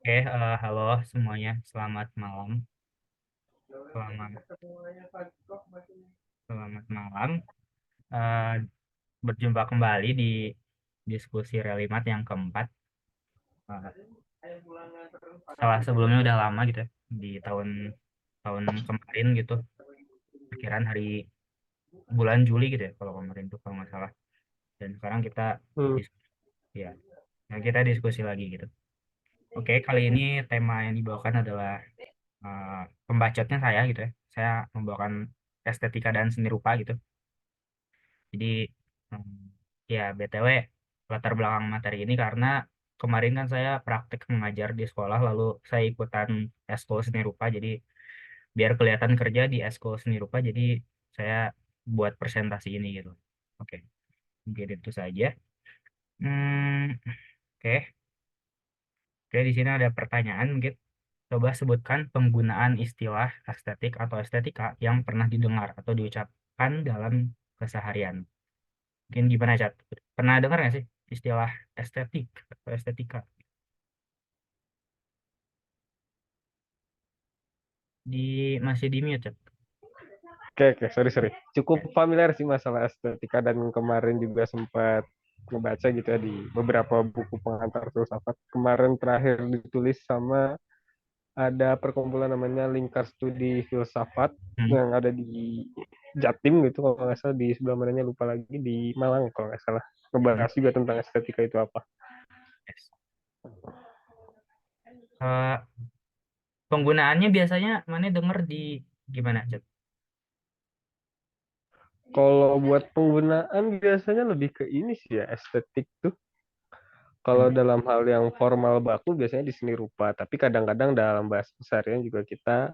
Halo semuanya, selamat malam. Selamat, selamat malam. Eh, Berjumpa kembali di diskusi Relimat yang keempat. Eh, Setelah sebelumnya udah lama gitu ya, di tahun tahun kemarin gitu, perkiraan hari bulan Juli gitu ya, kalau kemarin tuh kalau nggak salah. Dan sekarang kita Hmm. dis ya, nah kita diskusi lagi gitu. Oke, kali ini tema yang dibawakan adalah eh, pembacotnya saya gitu ya. Saya membawakan estetika dan seni rupa gitu. Jadi hmm, ya BTW latar belakang materi ini karena kemarin kan saya praktik mengajar di sekolah lalu saya ikutan eskul seni rupa jadi biar kelihatan kerja di eskul seni rupa jadi saya buat presentasi ini gitu. Oke, mungkin itu saja. Hmm, oke, Oke di sini ada pertanyaan mungkin. Coba sebutkan penggunaan istilah estetik atau estetika yang pernah didengar atau diucapkan dalam keseharian. Mungkin gimana, Cat? Pernah dengar nggak sih istilah estetik atau estetika? Masih di mute, Cat. Oke, sorry, sorry. Cukup Ya. familiar sih masalah estetika dan kemarin juga sempat ngebaca gitu ya di beberapa buku pengantar filsafat. Kemarin terakhir ditulis sama ada perkumpulan namanya Lingkar Studi Filsafat Hmm. yang ada di Jatim gitu kalau nggak salah, di sebelah mananya lupa lagi, di Malang kalau nggak salah. Hmm. Ngebahas juga tentang estetika itu apa. Yes. Eh, Penggunaannya biasanya mana denger di gimana, Cat? Kalau buat penggunaan biasanya lebih ke ini sih ya, estetik tuh. Kalau Hmm. dalam hal yang formal baku biasanya di seni rupa, tapi kadang-kadang dalam bahasa keseharian juga kita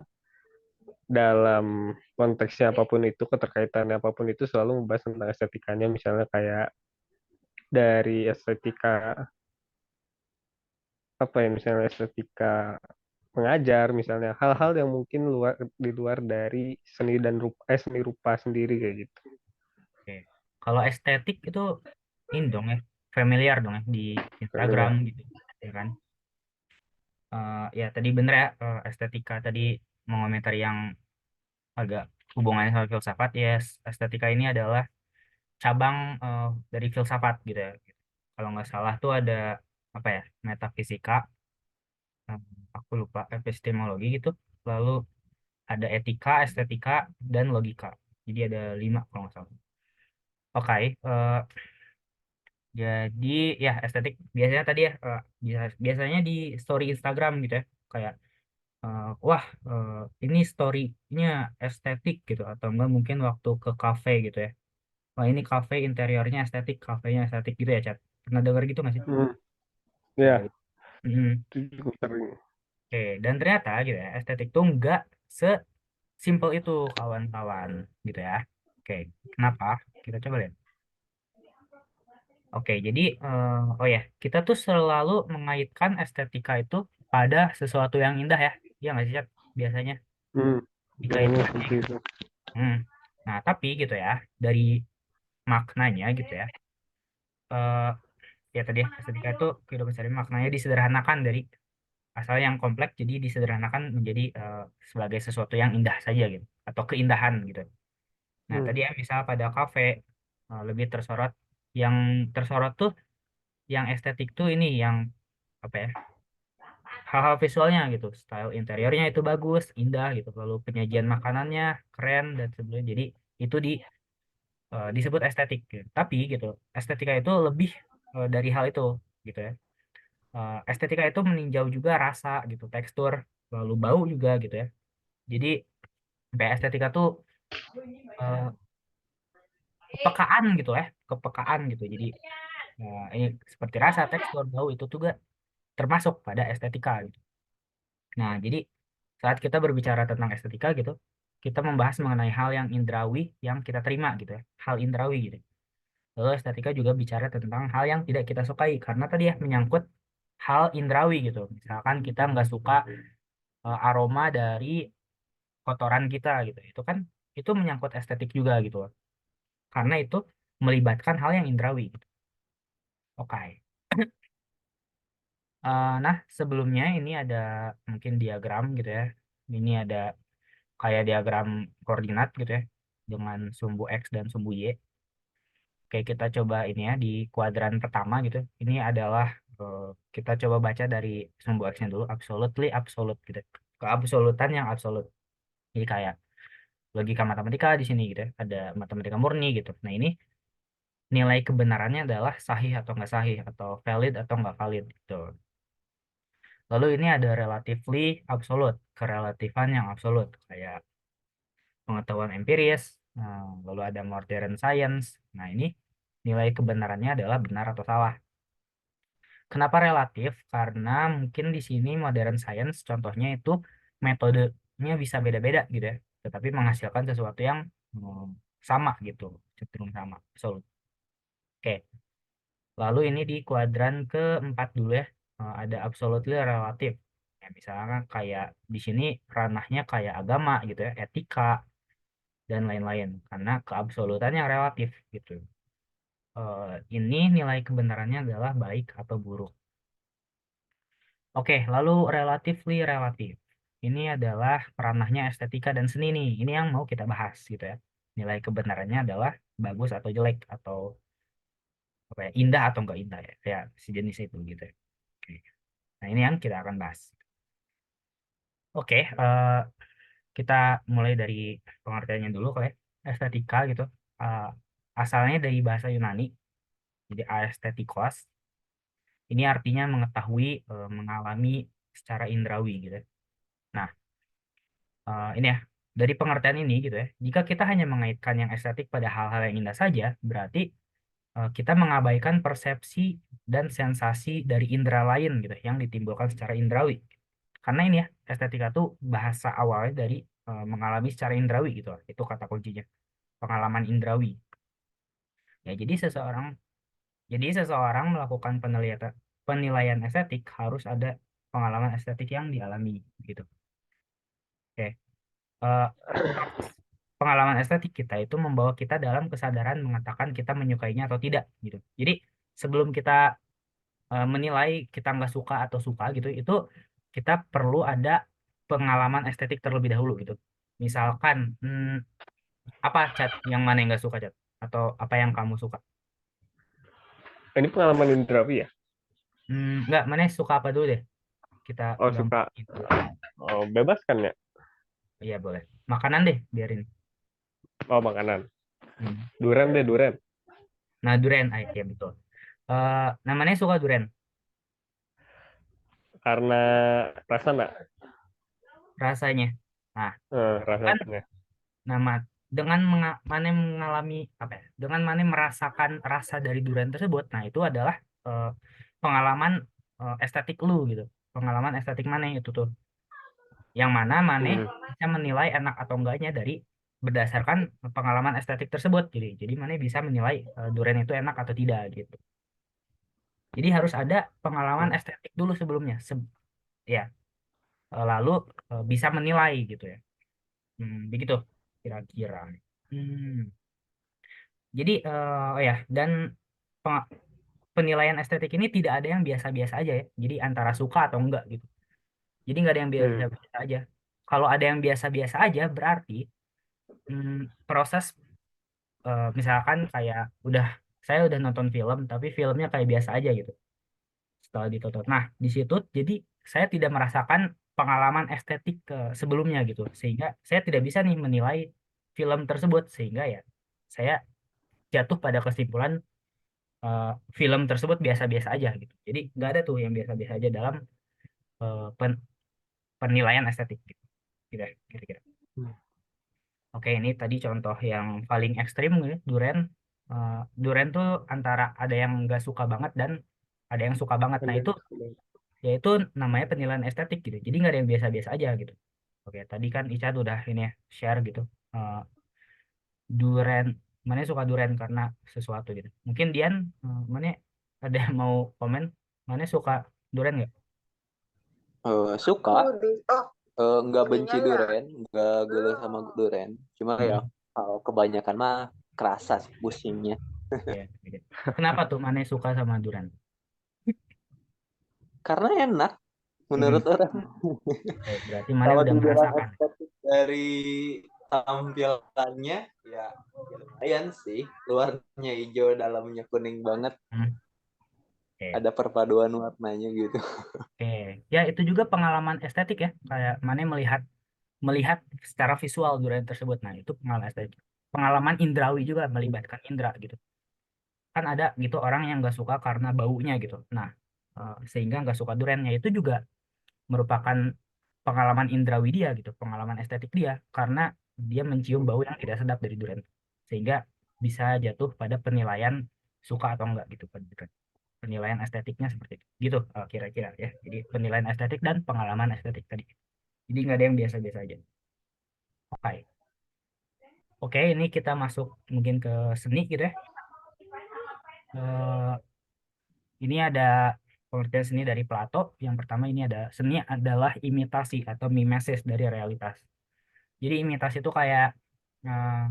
dalam konteksnya apapun itu, keterkaitannya apapun itu selalu membahas tentang estetikanya, misalnya kayak dari estetika apa ya, misalnya estetika mengajar, misalnya hal-hal yang mungkin di luar dari seni rupa sendiri kayak gitu. Oke. Kalau estetik itu ini dong ya, familiar dong ya di Instagram Familiar. gitu, ya kan? Ya tadi bener ya, estetika tadi mengomentari yang agak hubungannya sama filsafat, yes, estetika ini adalah cabang dari filsafat gitu ya. Kalau nggak salah tuh ada apa ya, metafisika, eh, aku lupa epistemologi gitu. Lalu ada etika, estetika, dan logika. Jadi ada 5 kalau nggak salah. Oke, jadi ya estetik biasanya tadi ya biasanya di story Instagram gitu ya, kayak wah ini story-nya estetik gitu atau enggak mungkin waktu ke kafe gitu ya. Wah ini kafe interiornya estetik, kafenya estetik gitu ya, Chat. Pernah dengar gitu nggak sih? Hmm, Ya, ya, gitu. Mm, itu cukup sering. Oke, dan ternyata gitu ya, estetik tuh nggak sesimpel itu kawan-kawan gitu ya. Oke, kenapa? Kita coba lihat. Oke, jadi oh ya, kita tuh selalu mengaitkan estetika itu pada sesuatu yang indah ya. Iya nggak sih, Chat? Biasanya Hmm, biasanya dikaitkannya seperti gitu. itu. Hmm. Nah, tapi gitu ya, dari maknanya gitu ya. eh, Ya tadi ya, estetika itu kehidupan sehari maknanya disederhanakan dari asal yang kompleks jadi disederhanakan menjadi sebagai sesuatu yang indah saja gitu atau keindahan gitu. Nah, Hmm, tadi ya misal pada kafe lebih tersorot yang tersorot tuh yang estetik tuh ini yang apa ya? Hal-hal visualnya gitu, style interiornya itu bagus, indah gitu, lalu penyajian makanannya keren dan sebagainya. Jadi itu disebut estetik gitu. Tapi gitu, estetika itu lebih dari hal itu gitu ya. Estetika itu meninjau juga rasa gitu, tekstur, lalu bau juga gitu ya. Jadi kayak estetika tuh eh, kepekaan gitu ya, kepekaan gitu. Jadi ini seperti rasa, tekstur, bau itu juga termasuk pada estetika gitu. Nah, jadi saat kita berbicara tentang estetika gitu, kita membahas mengenai hal yang indrawi yang kita terima gitu ya, hal indrawi gitu. Lalu estetika juga bicara tentang hal yang tidak kita sukai karena tadi ya menyangkut hal indrawi gitu. Misalkan kita nggak suka aroma dari kotoran kita gitu. Itu menyangkut estetik juga gitu loh. Karena itu melibatkan hal yang indrawi gitu. Oke. Nah, sebelumnya ini ada mungkin diagram gitu ya. Ini ada kayak diagram koordinat gitu ya, dengan sumbu X dan sumbu Y. Oke, kita coba ini ya, di kuadran pertama gitu. Ini adalah, eh, kita coba baca dari sumbu X-nya dulu, absolutely absolute gitu. Keabsolutan yang absolut. Jadi kayak logika matematika di sini gitu ya. Ada matematika murni gitu. Nah, ini nilai kebenarannya adalah sahih atau nggak sahih, atau valid atau nggak valid gitu. Lalu ini ada relatively absolute, kerelatifan yang absolut, kayak pengetahuan empiris, lalu ada modern science. Nah, ini nilai kebenarannya adalah benar atau salah. Kenapa relatif? Karena mungkin di sini modern science contohnya itu metodenya bisa beda-beda gitu ya, tetapi menghasilkan sesuatu yang hmm, sama gitu, cenderung sama. Absolut. Oke, lalu ini di kuadran keempat dulu ya, ada absolutely relatif. Ya, misalnya kayak di sini ranahnya kayak agama gitu ya, etika dan lain-lain, karena keabsolutan yang relatif gitu. Ini nilai kebenarannya adalah baik atau buruk. Oke, lalu relatively relatif. Ini adalah ranahnya estetika dan seni nih. Ini yang mau kita bahas gitu ya. Nilai kebenarannya adalah bagus atau jelek, atau apa ya, indah atau enggak indah ya. Ya, sejenis itu gitu ya. Oke. Nah, ini yang kita akan bahas. Oke, kita mulai dari pengertiannya dulu kali ya. Estetika gitu. Eh, Asalnya dari bahasa Yunani, jadi aesthetikos. Ini artinya mengetahui, mengalami secara indrawi gitu ya. Nah, ini ya, dari pengertian ini gitu ya, jika kita hanya mengaitkan yang estetik pada hal-hal yang indah saja, berarti kita mengabaikan persepsi dan sensasi dari indera lain gitu yang ditimbulkan secara indrawi. Karena ini ya, estetika tuh bahasa awalnya dari mengalami secara indrawi gitu. Itu kata kuncinya, pengalaman indrawi. Ya, jadi seseorang melakukan penilaian estetik harus ada pengalaman estetik yang dialami gitu. Oke. Eh, Proses pengalaman estetik kita itu membawa kita dalam kesadaran mengatakan kita menyukainya atau tidak gitu. Jadi sebelum kita menilai kita nggak suka atau suka gitu, itu kita perlu ada pengalaman estetik terlebih dahulu gitu. Misalkan, apa cat yang mana yang nggak suka cat, atau apa yang kamu suka? Ini pengalaman indrawi ya? Nggak, mana suka apa dulu deh, kita Oh, suka. gampangin dulu. Oh, bebas kan ya? Iya boleh. Makanan deh, biarin. Oh, makanan. Hmm. Duren deh, duren. Nah, durian, ya betul. Namanya suka durian Karena rasa nggak? rasanya. Nah, kan Rasanya. nama dengan mana mengalami apa ya? Dengan mana merasakan rasa dari durian tersebut. Nah, itu adalah eh, pengalaman estetik lu gitu. Pengalaman estetik mana itu tuh? Yang mana mana Hmm. bisa menilai enak atau enggaknya dari berdasarkan pengalaman estetik tersebut. Jadi mana bisa menilai durian itu enak atau tidak gitu. Jadi harus ada pengalaman estetik dulu sebelumnya. Ya, lalu bisa menilai gitu ya. Begitu kira-kira. Hmm. Jadi, oh ya, dan peng- penilaian estetik ini tidak ada yang biasa-biasa aja ya. Jadi antara suka atau enggak gitu. Jadi nggak ada yang Hmm. biasa-biasa aja. Kalau ada yang biasa-biasa aja, berarti proses, misalkan kayak saya udah nonton film, tapi filmnya kayak biasa aja gitu setelah ditonton. Nah, di situ jadi saya tidak merasakan pengalaman estetik sebelumnya gitu, sehingga saya tidak bisa nih menilai film tersebut, sehingga ya saya jatuh pada kesimpulan eh, film tersebut biasa-biasa aja gitu. Jadi nggak ada tuh yang biasa-biasa aja dalam penilaian estetik gitu. Kira-kira. Oke, ini tadi contoh yang paling ekstrim gitu, duren. Duren tuh antara ada yang nggak suka banget dan ada yang suka banget. Nah, itu yaitu namanya penilaian estetik gitu. Jadi nggak ada yang biasa-biasa aja gitu. Oke, tadi kan Ica udah ini ya, share gitu. Eh, Duren, mana suka duren karena sesuatu gitu. Mungkin Dian, mana ada yang mau komen? Mana suka duren nggak? Suka, nggak benci duren, nggak gelo sama duren. Cuma ya Hmm, kalau kebanyakan mah kerasa sih pusingnya. ya, gitu. Kenapa tuh mana suka sama duren? karena enak menurut orang. Berarti mana Kalau udah dibilang merasakan. estetik dari tampilannya, ya lumayan sih. Luarnya hijau, dalamnya kuning banget. Hmm, Oke. Ada perpaduan warnanya gitu. Oke. Ya itu juga pengalaman estetik ya. Kayak mana melihat melihat secara visual durian tersebut. Nah itu pengalaman estetik. Pengalaman indrawi juga melibatkan indera gitu. Kan ada gitu orang yang nggak suka karena baunya gitu. Nah sehingga nggak suka duriannya itu juga merupakan pengalaman indrawi dia gitu, pengalaman estetik dia karena dia mencium bau yang tidak sedap dari durian. Sehingga bisa jatuh pada penilaian suka atau enggak gitu pada durian. Penilaian estetiknya seperti itu. Gitu kira-kira ya. Jadi penilaian estetik dan pengalaman estetik tadi. Jadi nggak ada yang biasa-biasa aja. Oke. Oke, ini kita masuk mungkin ke seni gitu ya. Eh, ini ada pengertian seni dari Plato. Yang pertama ini ada seni adalah imitasi atau mimesis dari realitas. Jadi imitasi itu kayak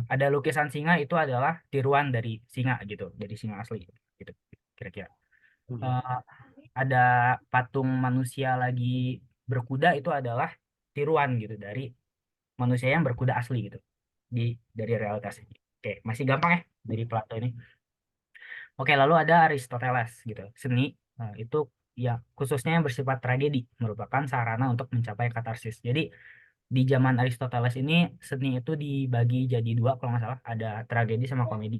ada lukisan singa itu adalah tiruan dari singa gitu, dari singa asli gitu kira-kira. Eh, ada patung manusia lagi berkuda itu adalah tiruan gitu dari manusia yang berkuda asli gitu di dari realitas. Oke, masih gampang ya dari Plato ini. Oke, lalu ada Aristoteles gitu. Seni itu ya khususnya yang bersifat tragedi merupakan sarana untuk mencapai katarsis. Jadi di zaman Aristoteles ini seni itu dibagi jadi dua kalau nggak salah, ada tragedi sama komedi.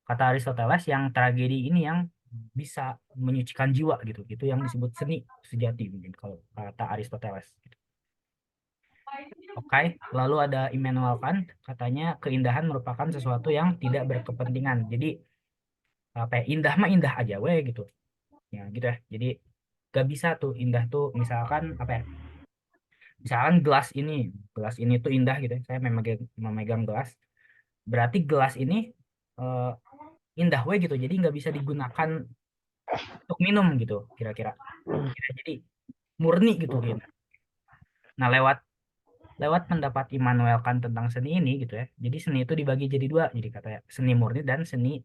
Kata Aristoteles yang tragedi ini yang bisa menyucikan jiwa gitu, itu yang disebut seni sejati mungkin kalau kata Aristoteles gitu. Oke, lalu ada Immanuel Kant, katanya keindahan merupakan sesuatu yang tidak berkepentingan. Jadi apa ya, indah mah indah aja weh gitu. Ya gitu ya. Jadi gak bisa tuh indah tuh misalkan apa ya? Misalkan gelas ini tuh indah gitu ya. Saya memegang gelas. Berarti gelas ini eh, indah we gitu. Jadi nggak bisa digunakan untuk minum gitu kira-kira. Jadi murni gitu gitu. Nah lewat lewat pendapat Immanuel Kant tentang seni ini gitu ya. Jadi seni itu dibagi jadi dua. Jadi kata seni murni dan seni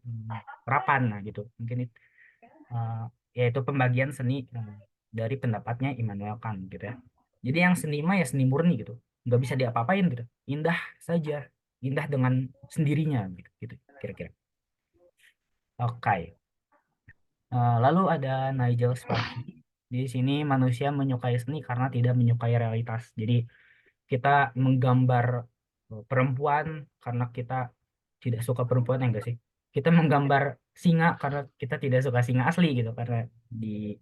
terapan. Nah gitu. Mungkin eh, yaitu pembagian seni dari pendapatnya Immanuel Kant gitu ya. Jadi yang seni mah ya seni murni gitu. Nggak bisa diapa-apain gitu. Indah saja. Indah dengan sendirinya gitu. Gitu kira-kira. Oke. Lalu ada Nigel Spivey. Di sini manusia menyukai seni karena tidak menyukai realitas. Jadi kita menggambar perempuan karena kita tidak suka perempuan ya enggak sih? Kita menggambar singa karena kita tidak suka singa asli gitu karena di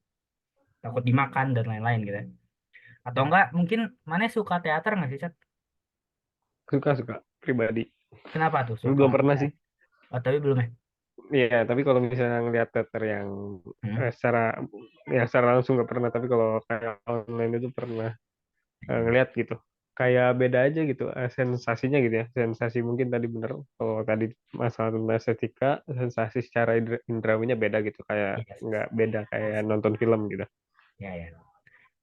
takut dimakan dan lain-lain gitu. Atau enggak mungkin mana suka teater nggak sih, Chat? Suka pribadi. Kenapa tuh Tapi suka? belum pernah sih. Oh, tapi belum ya? Iya, tapi kalau misalnya ngeliat teater yang Hmm? secara ya secara langsung nggak pernah, tapi kalau kayak online itu pernah ngeliat gitu. Kayak beda aja gitu sensasinya gitu ya. Sensasi mungkin tadi bener kalau tadi masalah tentang estetika, sensasi secara indrawinya beda gitu. Kayak Yes. nggak beda kayak nonton film gitu. Ya, ya.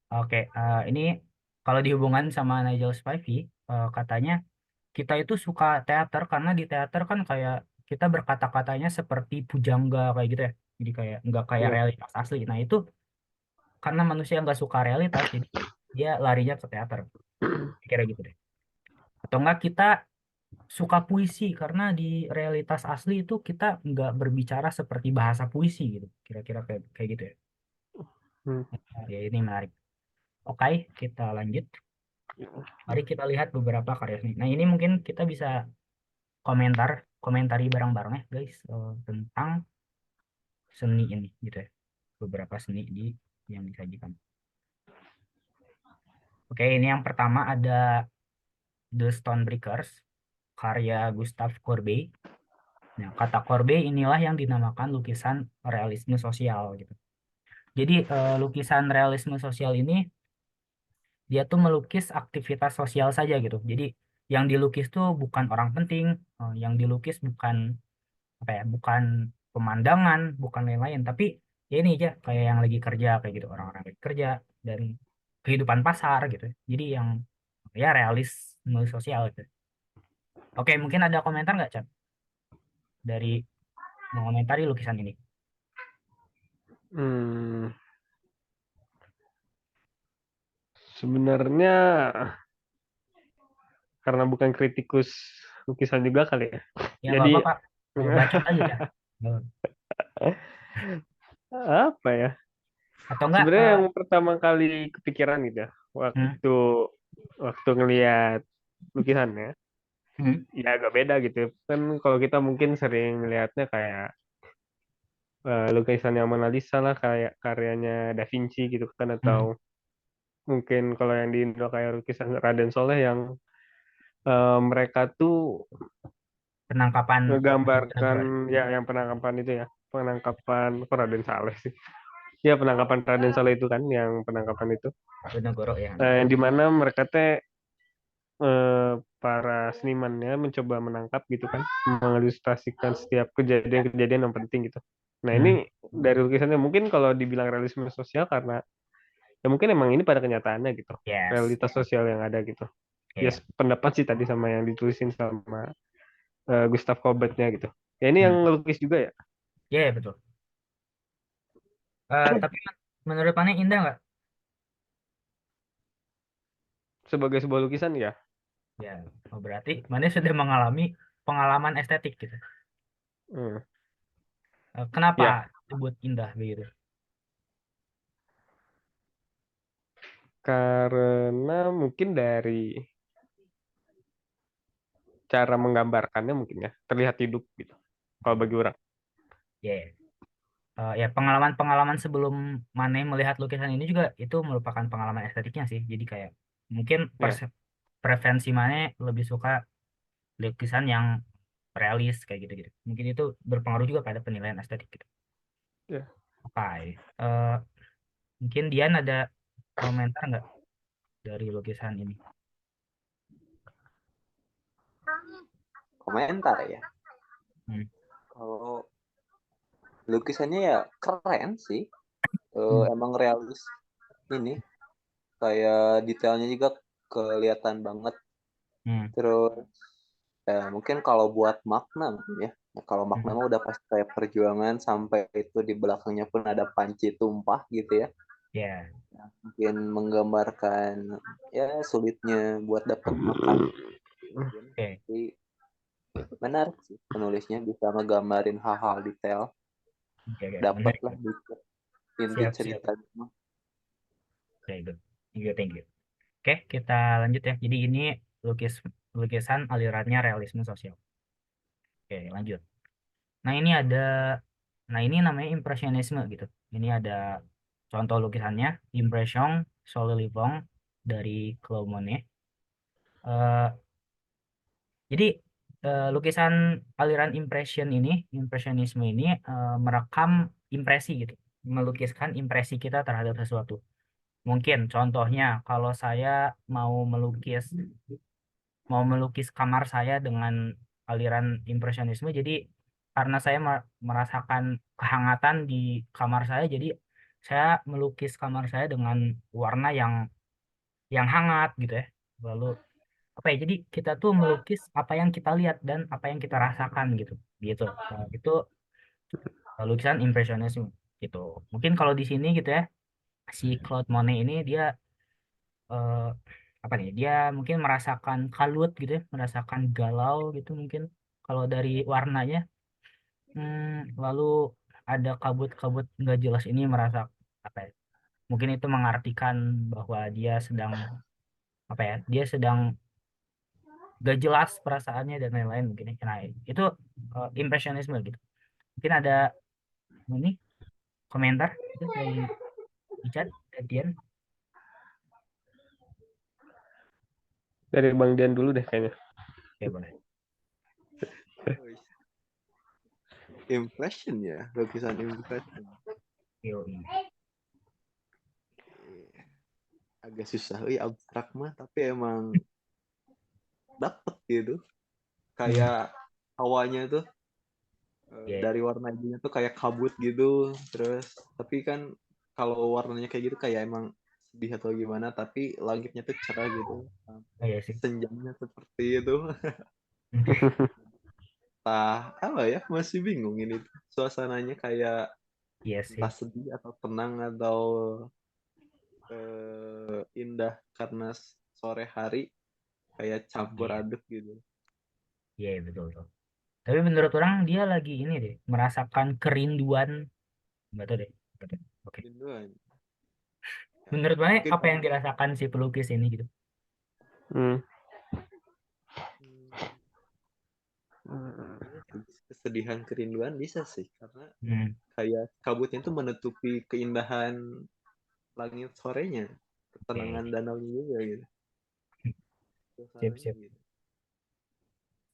Oke, ini kalau dihubungkan sama Nigel Spivey, katanya kita itu suka teater karena di teater kan kayak kita berkata-katanya seperti pujangga kayak gitu ya. Jadi kayak nggak kayak Iya. realitas asli. Nah itu karena manusia nggak suka realitas, jadi dia larinya ke teater. Kira gitu deh. Atau enggak kita suka puisi karena di realitas asli itu kita nggak berbicara seperti bahasa puisi gitu. Kira-kira kayak kayak gitu ya. Hmm. Ya ini menarik. Oke, kita lanjut. Mari kita lihat beberapa karya seni. Nah ini mungkin kita bisa komentari bareng-bareng ya guys tentang seni ini gitu ya. Beberapa seni yang disajikan. Oke, ini yang pertama ada The Stonebreakers karya Gustave Courbet. Nah, kata Courbet inilah yang dinamakan lukisan realisme sosial gitu. Jadi lukisan realisme sosial ini dia tuh melukis aktivitas sosial saja gitu. Jadi yang dilukis tuh bukan orang penting, yang dilukis bukan apa ya, bukan pemandangan, bukan lain-lain, tapi ya ini aja kayak yang lagi kerja kayak gitu, orang-orang lagi kerja dan kehidupan pasar gitu. Jadi yang ya realisme sosial gitu. Oke, mungkin ada komentar nggak, Chan, dari mengomentari lukisan ini? Hmm. Sebenarnya karena bukan kritikus lukisan juga kali ya. Ya nggak Jadi apa-apa. Bacot aja dah. Oh. apa ya? Atau enggak? Sebenarnya yang pertama kali kepikiran gitu ya, Hmm, waktu ngelihat lukisannya, hmm, ya agak beda gitu. Kan kalau kita mungkin sering melihatnya kayak lukisan yang Mona Lisa lah, kayak karyanya Da Vinci gitu kan, atau hmm. mungkin kalau yang di Indo kayak lukisan Raden Soleh yang mereka tuh Penangkapan ngegambarkan Bojonegoro. ya yang penangkapan itu ya, penangkapan kok Raden Saleh sih. Ya penangkapan Raden Saleh itu kan yang penangkapan itu. Bojonegoro ya. Yang dimana mereka teh para senimannya mencoba menangkap gitu kan, mengilustrasikan setiap kejadian-kejadian yang penting gitu. Nah ini Hmm, dari lukisannya mungkin kalau dibilang realisme sosial karena ya mungkin emang ini pada kenyataannya gitu, yes. realitas sosial yang ada gitu. Ya Iya. pendapat sih tadi sama yang ditulisin sama Gustav Courbetnya gitu. Ya ini yang Hmm. ngelukis juga ya. Iya, iya, betul. Tapi menurut Pane indah nggak? Sebagai sebuah lukisan ya. Ya, oh, berarti Mane sudah mengalami pengalaman estetik gitu. Hmm. Kenapa Ya disebut indah begitu? karena mungkin dari cara menggambarkannya mungkin ya terlihat hidup gitu. Kalau bagi orang. Ya, ya pengalaman-pengalaman sebelum Mane melihat lukisan ini juga itu merupakan pengalaman estetiknya sih. Jadi kayak mungkin Ya. preferensi Mane lebih suka lukisan yang realis kayak gitu-gitu. Mungkin itu berpengaruh juga pada penilaian estetik gitu. Ya. Oke, eh, mungkin Dian ada komentar nggak dari lukisan ini? Komentar ya. Hmm. Kalau lukisannya ya keren sih. Hmm. Emang realis ini. Kayak detailnya juga kelihatan banget. Hmm. Terus ya mungkin kalau buat makna mungkin ya. Ya, kalau makna Hmm. mah udah pasti kayak perjuangan sampai itu di belakangnya pun ada panci tumpah gitu ya. Ya, Mungkin menggambarkan ya sulitnya buat dapat makan mungkin. oke. Tapi menarik sih penulisnya bisa ngegambarin hal-hal detail. Oke, oke. Menarik. Dapatlah dikit inti Siap, siap. cerita. Oke, good. Thank you, thank you. Oke, kita lanjut ya. Jadi ini lukisan alirannya realisme sosial. Oke, lanjut. Nah, nah ini namanya impresionisme gitu. Ini ada contoh lukisannya, Impression Solilivong dari Claude Monet. Eh, jadi lukisan aliran impresionisme ini merekam impresi gitu, melukiskan impresi kita terhadap sesuatu. Mungkin contohnya kalau saya mau melukis mau melukis kamar saya dengan aliran impresionisme, jadi karena saya merasakan kehangatan di kamar saya, jadi saya melukis kamar saya dengan warna yang hangat gitu ya. Lalu apa ya? Jadi kita tuh melukis apa yang kita lihat dan apa yang kita rasakan gitu. Gitu. Itu lukisan impresionisme gitu. Mungkin kalau di sini gitu ya, si Claude Monet ini dia eh, apa nih? Dia mungkin merasakan kalut gitu ya, merasakan galau gitu mungkin kalau dari warnanya. Lalu ada kabut-kabut nggak jelas ini merasa apa ya? Mungkin itu mengartikan bahwa dia sedang apa ya? Dia sedang gak jelas perasaannya dan lain-lain mungkin ya. Nah, itu impresionisme gitu. Mungkin ada ini komentar itu dari Richard Dian. Dari Bang Dian dulu deh kayaknya. Oke, boleh. Impression ya, lukisan impression. Yoi. Agak susah, abstrak mah, tapi emang dapet gitu. Hmm, Kayak hawanya tuh ya. dari warna birunya tuh kayak kabut gitu. Terus tapi kan kalau warnanya kayak gitu kayak emang sedih atau gimana, tapi langitnya tuh cerah gitu. Oh, iya sih. Senjanya seperti itu. Entah apa ya, masih bingung ini. Suasananya kayak Iya entah sih. sedih atau tenang atau indah karena sore hari kayak campur Iya, aduk gitu. iya betul betul. Tapi menurut orang dia lagi ini deh, merasakan kerinduan, nggak tahu deh. Nggak tahu. Oke. Rinduan. Ya, Menurut mana mungkin apa yang dirasakan si pelukis ini gitu? Hmm. hmm, iya sih, kesedihan kerinduan bisa sih karena Hmm, kayak kabutnya itu menutupi keindahan langit sorenya, ketenangan oke. danaunya juga gitu, Sip suasananya sip. gitu.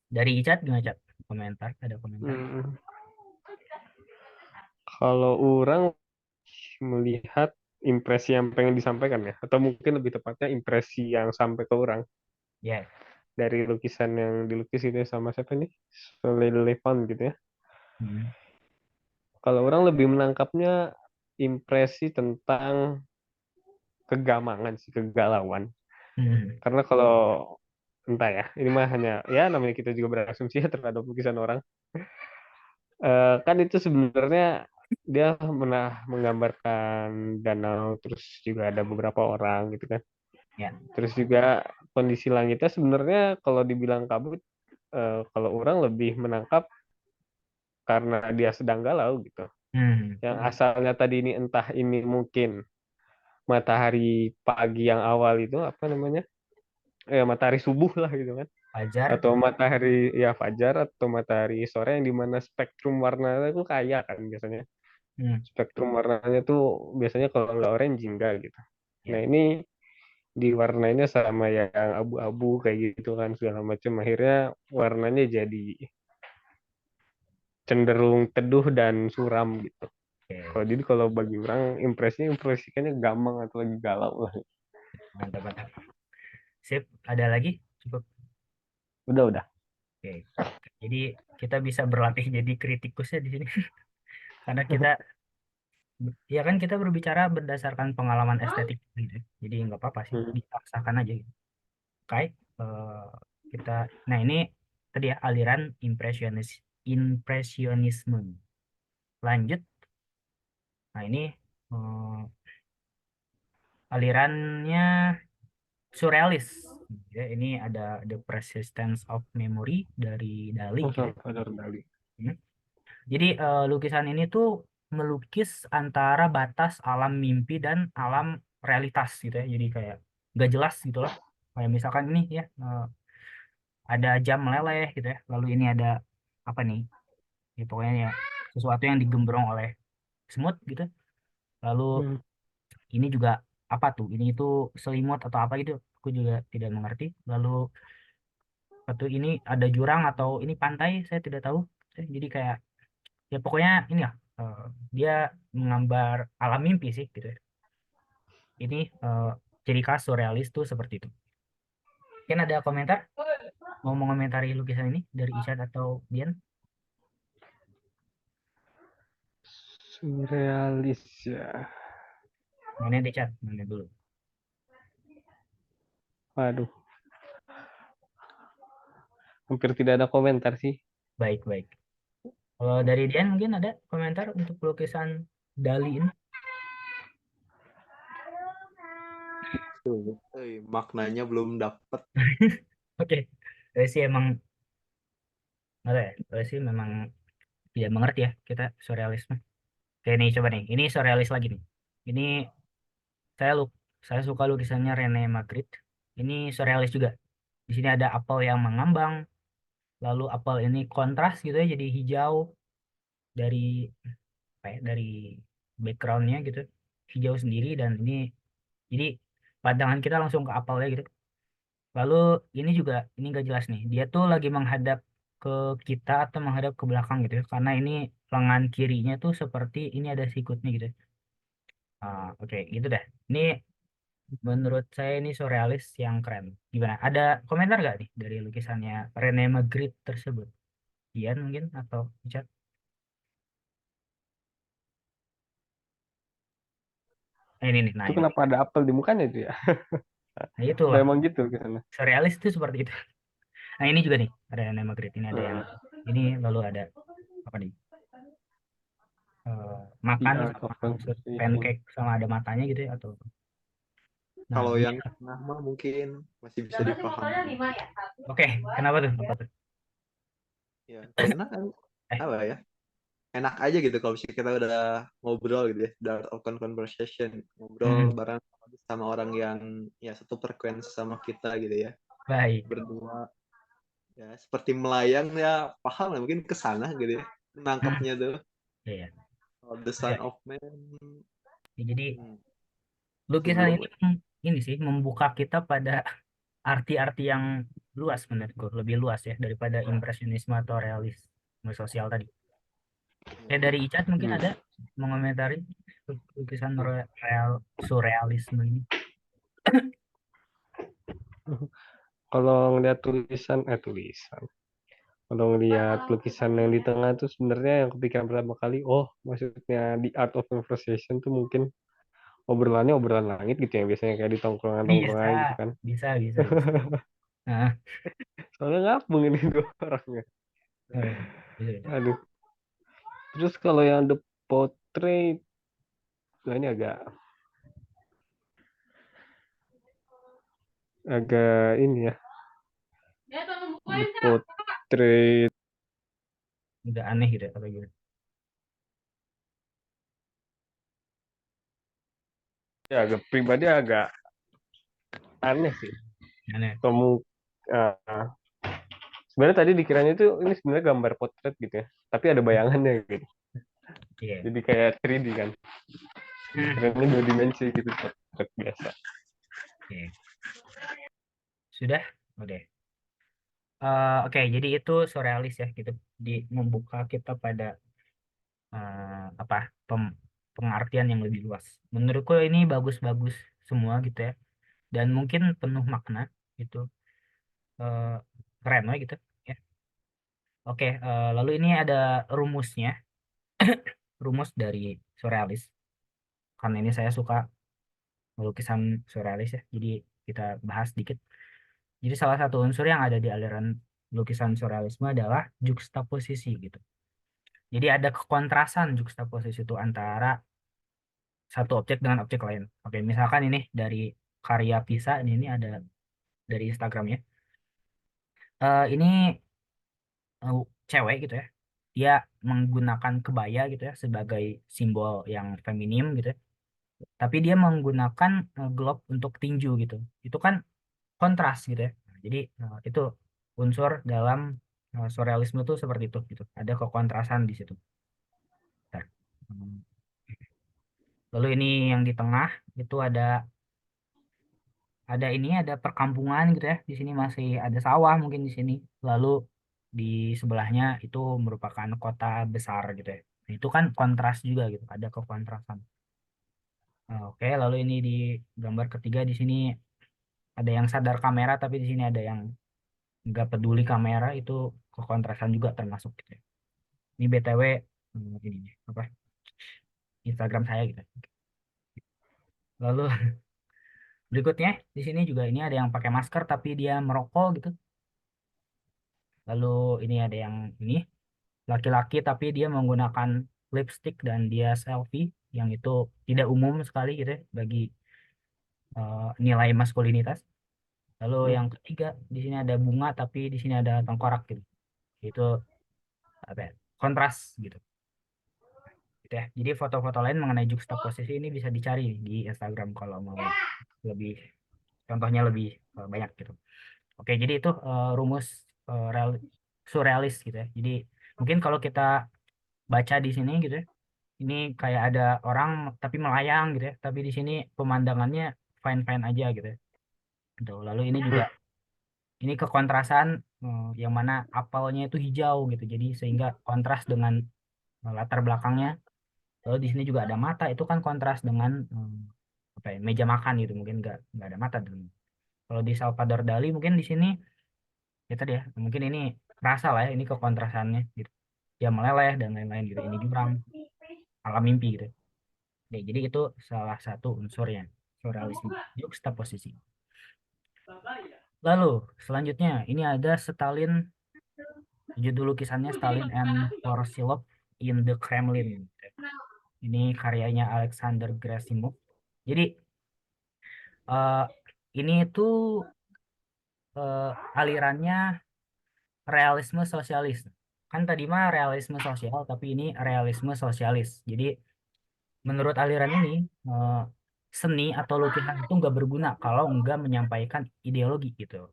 Dari Icat gimana Cat? Komentar, ada komentar? Hmm. Kalau orang melihat impresi yang pengen disampaikan ya, atau mungkin lebih tepatnya impresi yang sampai ke orang Ya. dari lukisan yang dilukis itu sama siapa nih? Sullivan gitu ya. Hmm. Kalau orang lebih menangkapnya impresi tentang kegamangan sih, kegalauan. Hmm. Karena kalau entah ya, ini mah hanya ya namanya kita juga berasumsi ya terhadap lukisan orang. Kan itu sebenarnya dia pernah menggambarkan danau, terus juga ada beberapa orang gitu kan. Ya. Terus juga kondisi langitnya sebenarnya kalau dibilang kabut, kalau orang lebih menangkap karena dia sedang galau gitu. Hmm. Yang asalnya tadi ini entah ini mungkin matahari pagi yang awal itu apa namanya? Matahari subuh lah gitu kan. Fajar. Atau matahari ya fajar atau matahari sore yang dimana spektrum warnanya itu kaya kan biasanya. Hmm. Spektrum warnanya tuh biasanya kalau nggak orange enggak gitu. Nah Ya. ini diwarnainnya sama yang abu-abu kayak gitu kan segala macam akhirnya warnanya jadi cenderung teduh dan suram gitu. Oke. Kalau bagi orang impresikannya gampang atau lagi galau lah. Mantap mantap. Sip. Ada lagi? Cukup. Udah. Oke. Jadi kita bisa berlatih jadi kritikusnya di sini. Karena kita, ya kan kita berbicara berdasarkan pengalaman estetik gitu. Jadi nggak apa-apa sih, Hmm. dipaksakan aja gitu. Oke, kita, nah ini tadi ya aliran impresionisme. Lanjut, nah ini eh, alirannya surrealis. Ya, ini ada The Persistence of Memory dari Dali Oh, gitu. Salvador Dali. Ya. Jadi lukisan ini tuh melukis antara batas alam mimpi dan alam realitas gitu ya. Jadi kayak gak jelas gitu lah. Kayak misalkan ini ya ada jam meleleh gitu ya. Lalu ini ada apa nih? Ya, pokoknya ya sesuatu yang digembrong oleh semut gitu. Lalu Hmm. ini juga apa tuh? Ini itu selimut atau apa gitu? Aku juga tidak mengerti. Lalu satu ini ada jurang atau ini pantai? Saya tidak tahu. Jadi kayak ya pokoknya ini ya dia menggambar alam mimpi sih gitu ya. Ini ciri khas surrealis tuh seperti itu. Mungkin ada komentar mau mengomentari lukisan ini dari Isyad atau Dian? Surrealis ya. Mana di chat? Mana dulu? Waduh, hampir tidak ada komentar sih. Baik, baik. Kalau dari Dian mungkin ada komentar untuk lukisan Dali ini? Tuh, maknanya belum dapet. Oke. Saya sih emang ada ya. Saya sih memang tidak mengerti ya kita surrealisme. Oke nih coba nih. Ini surrealis lagi nih. Ini saya saya suka lukisannya Rene Magritte. Ini surrealis juga. Di sini ada apel yang mengambang, lalu apel ini kontras gitu ya, jadi hijau dari apa ya, dari backgroundnya gitu, hijau sendiri dan ini jadi pandangan kita langsung ke apelnya gitu. Lalu ini juga ini gak jelas nih, dia tuh lagi menghadap ke kita atau menghadap ke belakang gitu ya, karena ini lengan kirinya tuh seperti ini ada sikutnya gitu. Oke, gitu deh. Ini menurut saya ini surrealis yang keren. Gimana? Ada komentar gak nih dari lukisannya Rene Magritte tersebut? Ian mungkin atau Richard? Ini nih, nah Itu ini. kenapa ada apel di mukanya itu ya? Nah Apa itulah, emang gitu ke sana? surrealis itu seperti itu. Nah ini juga nih, ada Rene Magritte. Ini ada yang Hmm. ini lalu ada apa nih? Makan The Art sama of maksud Conversation. pancake sama ada matanya gitu ya atau Nah, Kalau ini yang tengah mah mungkin masih bisa dipahami. oke, kenapa tuh? Apa tuh? Ya, karena kan Eh, apa ya? Enak aja gitu kalau misalnya kita udah ngobrol gitu ya, udah open conversation, ngobrol mm, bareng sama orang yang ya satu frekuensi sama kita gitu ya. baik. Berdua ya seperti melayang ya, paham lah mungkin ke sana gitu ya. Hmm, Nangkapnya tuh. iya. Oh, The Oke. Son of Man. Ya, jadi Hmm, lukisan sebelum ini sih membuka kita pada arti-arti yang luas menurutku, lebih luas ya daripada impresionisme atau realisme sosial tadi. ya, Dari Icat mungkin Hmm. ada mengomentari lukisan surrealisme ini. Kalau ngeliat tulisan, kalau ngeliat lukisan yang di tengah tuh sebenarnya yang kepikiran pertama kali, oh maksudnya di Art of Conversation tuh mungkin obrolannya obrolan langit gitu ya, biasanya kayak di Bisa, tongkrongan-tongkrongan gitu kan. bisa. Nah, Soalnya ngapung ini dua orangnya. bisa. Aduh. Terus kalau yang The Portrait, nah ini agak agak ini ya, The Portrait Udah aneh gitu ya, apa gitu. ya agak pribadi agak aneh sih. Aneh. Kamu sebenarnya tadi dikiranya itu ini sebenarnya gambar potret gitu ya, tapi ada bayangannya gitu. Iya. Jadi kayak 3D kan. Hmm, Kirain dua dimensi gitu potret biasa. oke. Sudah? Oke. Oke, jadi itu surrealis ya gitu. Membuka kita pada apa pengertian yang lebih luas. Menurutku ini bagus-bagus semua gitu ya. Dan mungkin penuh makna gitu. Eh, Keren lah gitu ya. Oke, lalu ini ada rumusnya, rumus dari surrealis. Karena ini saya suka lukisan surrealis ya. Jadi kita bahas dikit. Jadi salah satu unsur yang ada di aliran lukisan surrealisme adalah juxtaposisi gitu. Jadi ada kekontrasan juxtaposisi itu antara satu objek dengan objek lain. Oke, misalkan ini dari karya Pisa, ini ada dari Instagramnya. Ini eh, cewek gitu ya. Dia menggunakan kebaya gitu ya sebagai simbol yang feminim gitu ya. Tapi dia menggunakan glove untuk tinju gitu. Itu kan kontras gitu ya. Nah, jadi itu unsur dalam surrealisme itu seperti itu gitu. Ada kekontrasan di situ. Bentar. Hmm. Lalu ini yang di tengah itu ada ini ada perkampungan gitu ya. Di sini masih ada sawah mungkin di sini. Lalu di sebelahnya itu merupakan kota besar gitu ya. Nah, itu kan kontras juga gitu. Ada kekontrasan. Nah, oke, lalu ini di gambar ketiga di sini ada yang sadar kamera tapi di sini ada yang nggak peduli kamera itu kekontrasan juga termasuk gitu ya. Ini BTW ini apa Instagram saya gitu. Lalu berikutnya di sini juga ini ada yang pakai masker tapi dia merokok gitu. Lalu ini ada yang ini laki-laki tapi dia menggunakan lipstick dan dia selfie yang itu tidak umum sekali gitu ya bagi nilai maskulinitas. Lalu Hmm. yang ketiga di sini ada bunga tapi di sini ada tengkorak gitu. Itu apa ya, kontras gitu. Gitu ya. Jadi foto-foto lain mengenai juxtaposisi ini bisa dicari di Instagram kalau mau lebih contohnya lebih banyak gitu. Oke, jadi itu rumus surrealis gitu ya. Jadi mungkin kalau kita baca di sini gitu ya, ini kayak ada orang tapi melayang gitu ya, tapi di sini pemandangannya fine-fine aja gitu ya. Gitu. Lalu ini juga ini kekontrasan yang mana apelnya itu hijau gitu. Jadi sehingga kontras dengan latar belakangnya. Lalu di sini juga ada mata, itu kan kontras dengan apa ya, meja makan gitu, mungkin nggak ada mata. Dan kalau di Salvador Dali mungkin di sini ya tadi ya, mungkin ini kerasa lah ya, ini kekontrasannya gitu. Dia meleleh dan lain-lain gitu. Ini jurang, alam mimpi gitu. Jadi itu salah satu unsurnya, surrealisme, juxtaposisi. Lalu selanjutnya ini ada Stalin, judul lukisannya Stalin and Voroshilov in the Kremlin. Ini karyanya Alexander Gerasimov. Jadi eh, ini tuh alirannya realisme sosialis. Kan tadi mah realisme sosial, tapi ini realisme sosialis. Jadi menurut aliran ini, eh, seni atau lukisan itu nggak berguna kalau nggak menyampaikan ideologi gitu.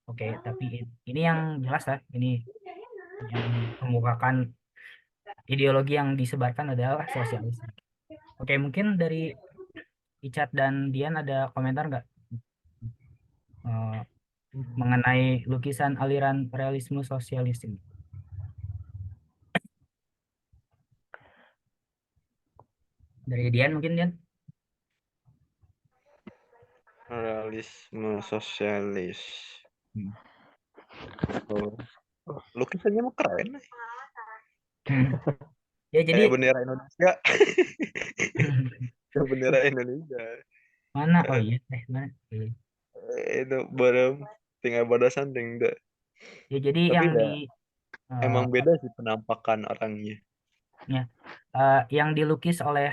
Oke, tapi ini yang jelas lah. Ini yang mengemukakan ideologi yang disebarkan adalah sosialis. Oke, mungkin dari Icat dan Dian ada komentar nggak eh, mengenai lukisan aliran realisme sosialis ini? Dari Dian mungkin Dian? Realisme sosialis. Hmm. Oh. Lukisannya mah keren. Ya jadi Kayak bendera Indonesia. Kayak bendera Indonesia. mana? Oh Kan iya, mana? itu bareng tinggal batasan tinggal. Ya jadi Tapi yang di ya eh, emang beda sih penampakan orangnya. ya, yang dilukis oleh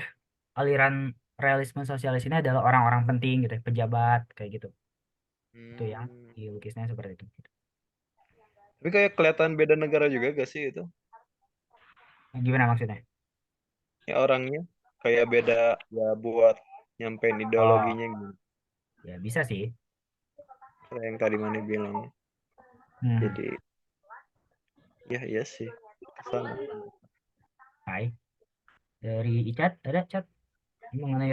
aliran realisme sosialis ini adalah orang-orang penting gitu, ya, pejabat kayak gitu. Itu yang Hmm. dilukisnya seperti itu. Tapi kayak kelihatan beda negara juga gak sih itu? Gimana maksudnya? Ya orangnya kayak beda ya buat nyampein Oh, ideologinya gitu. ya bisa sih. Kayak yang tadi Mani bilang. Hmm. Jadi ya iya sih. Kesana. Hai, dari Icat ada Cat mengenai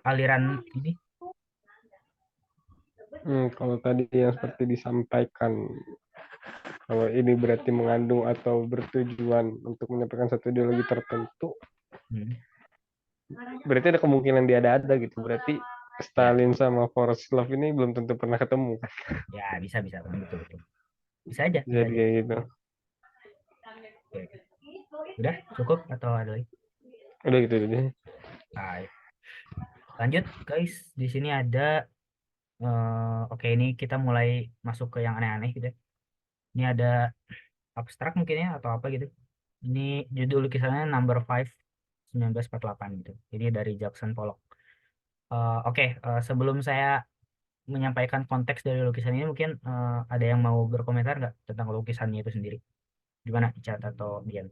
aliran ini? Kalau tadi yang seperti disampaikan, kalau ini berarti mengandung atau bertujuan untuk menyampaikan satu ideologi tertentu, Hmm. berarti ada kemungkinan dia ada gitu. Berarti Ya, Stalin sama Voroshilov ini belum tentu pernah ketemu kan. ya bisa bisa betul betul. Bisa aja, bisa Jadi aja. kayak gitu. Oke, oke. Udah cukup atau ada lagi? Udah gitu jadi. Hai. Lanjut guys, di sini ada oke ini kita mulai masuk ke yang aneh-aneh gitu, ya. Ini ada abstrak mungkin ya atau apa gitu. Ini judul lukisannya Number 5 1948 gitu. Ini dari Jackson Pollock. Oke, sebelum saya menyampaikan konteks dari lukisan ini mungkin ada yang mau berkomentar nggak tentang lukisannya itu sendiri? Gimana Icat atau Dian?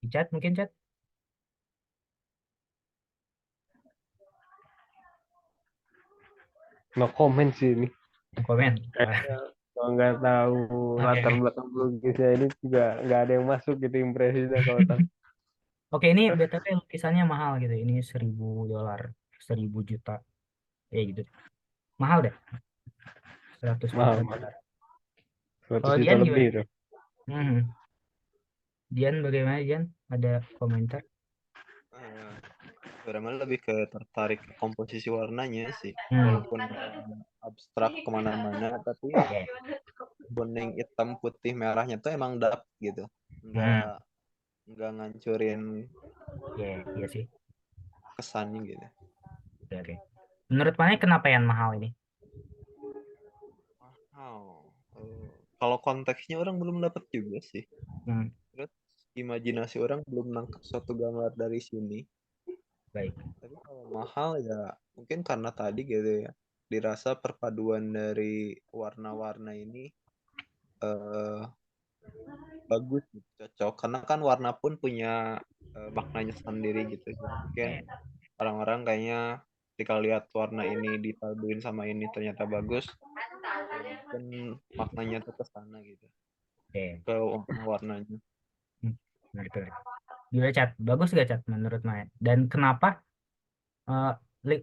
Icat mungkin Cat? No comment sih ini. Komen. Kayaknya kalau nggak tahu Oke, latar oke. belakang lukisnya ini juga nggak ada yang masuk gitu impresinya kalau tahu. Oke, ini BTW lukisannya mahal gitu. Ini $1.000, 1.000 juta. Ya gitu. Mahal deh, 100 juta Mahal, mahal. dolar. 100 Kalau juta Dian lebih gimana? itu. Mhm. Dian bagaimana Dian? Ada komentar? Eh, Sebenarnya lebih ke tertarik ke komposisi warnanya sih. Hmm. Walaupun abstrak kemana-mana, tapi Ya. kuning, hitam, putih, merahnya tuh emang dap gitu. Nggak Hmm. nggak ngancurin Ya, iya sih. kesannya gitu. Oke, oke. Menurut Mana kenapa yang mahal ini? Wow. Kalau konteksnya orang belum dapat juga sih. Hmm. Terus imajinasi orang belum nangkep suatu gambar dari sini. Baik. Tapi kalau mahal ya mungkin karena tadi gitu ya. Dirasa perpaduan dari warna-warna ini eh, bagus gitu, cocok. Karena kan warna pun punya maknanya sendiri gitu. Jadi mungkin Ya. orang-orang kayaknya ketika lihat warna ini dipaduin sama ini ternyata bagus, ya mungkin maknanya tuh ke sana gitu. Oke. Ke warna-warnanya. Hmm. Menarik, menarik. Gimana Cat? Bagus gak Cat menurut Maya? Dan kenapa eh,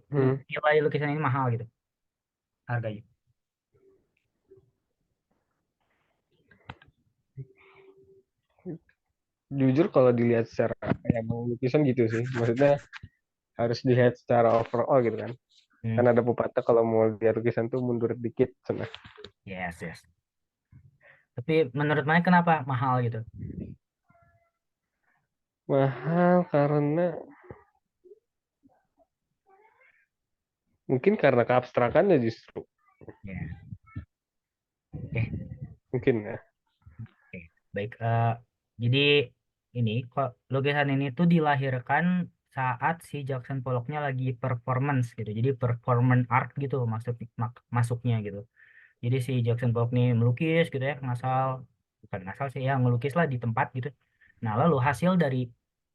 Hmm. nilai lukisan ini mahal gitu harganya? Jujur kalau dilihat secara kayak mau lukisan gitu sih. Maksudnya harus dilihat secara overall gitu kan. Kan Hmm. ada pepatah kalau mau lihat lukisan tuh mundur dikit. Cenah. Yes, yes. Tapi menurut Maya kenapa mahal gitu? Mahal karena mungkin karena keabstrakannya justru. Ya. Oke, Mungkin ya. oke. Baik. Jadi lukisan ini tuh dilahirkan saat si Jackson Pollocknya lagi performance gitu. Jadi performance art gitu masuknya gitu. Jadi si Jackson Pollock nih melukis gitu ya, bukan ngasal sih ya, ngelukis lah di tempat gitu. Nah, lalu hasil dari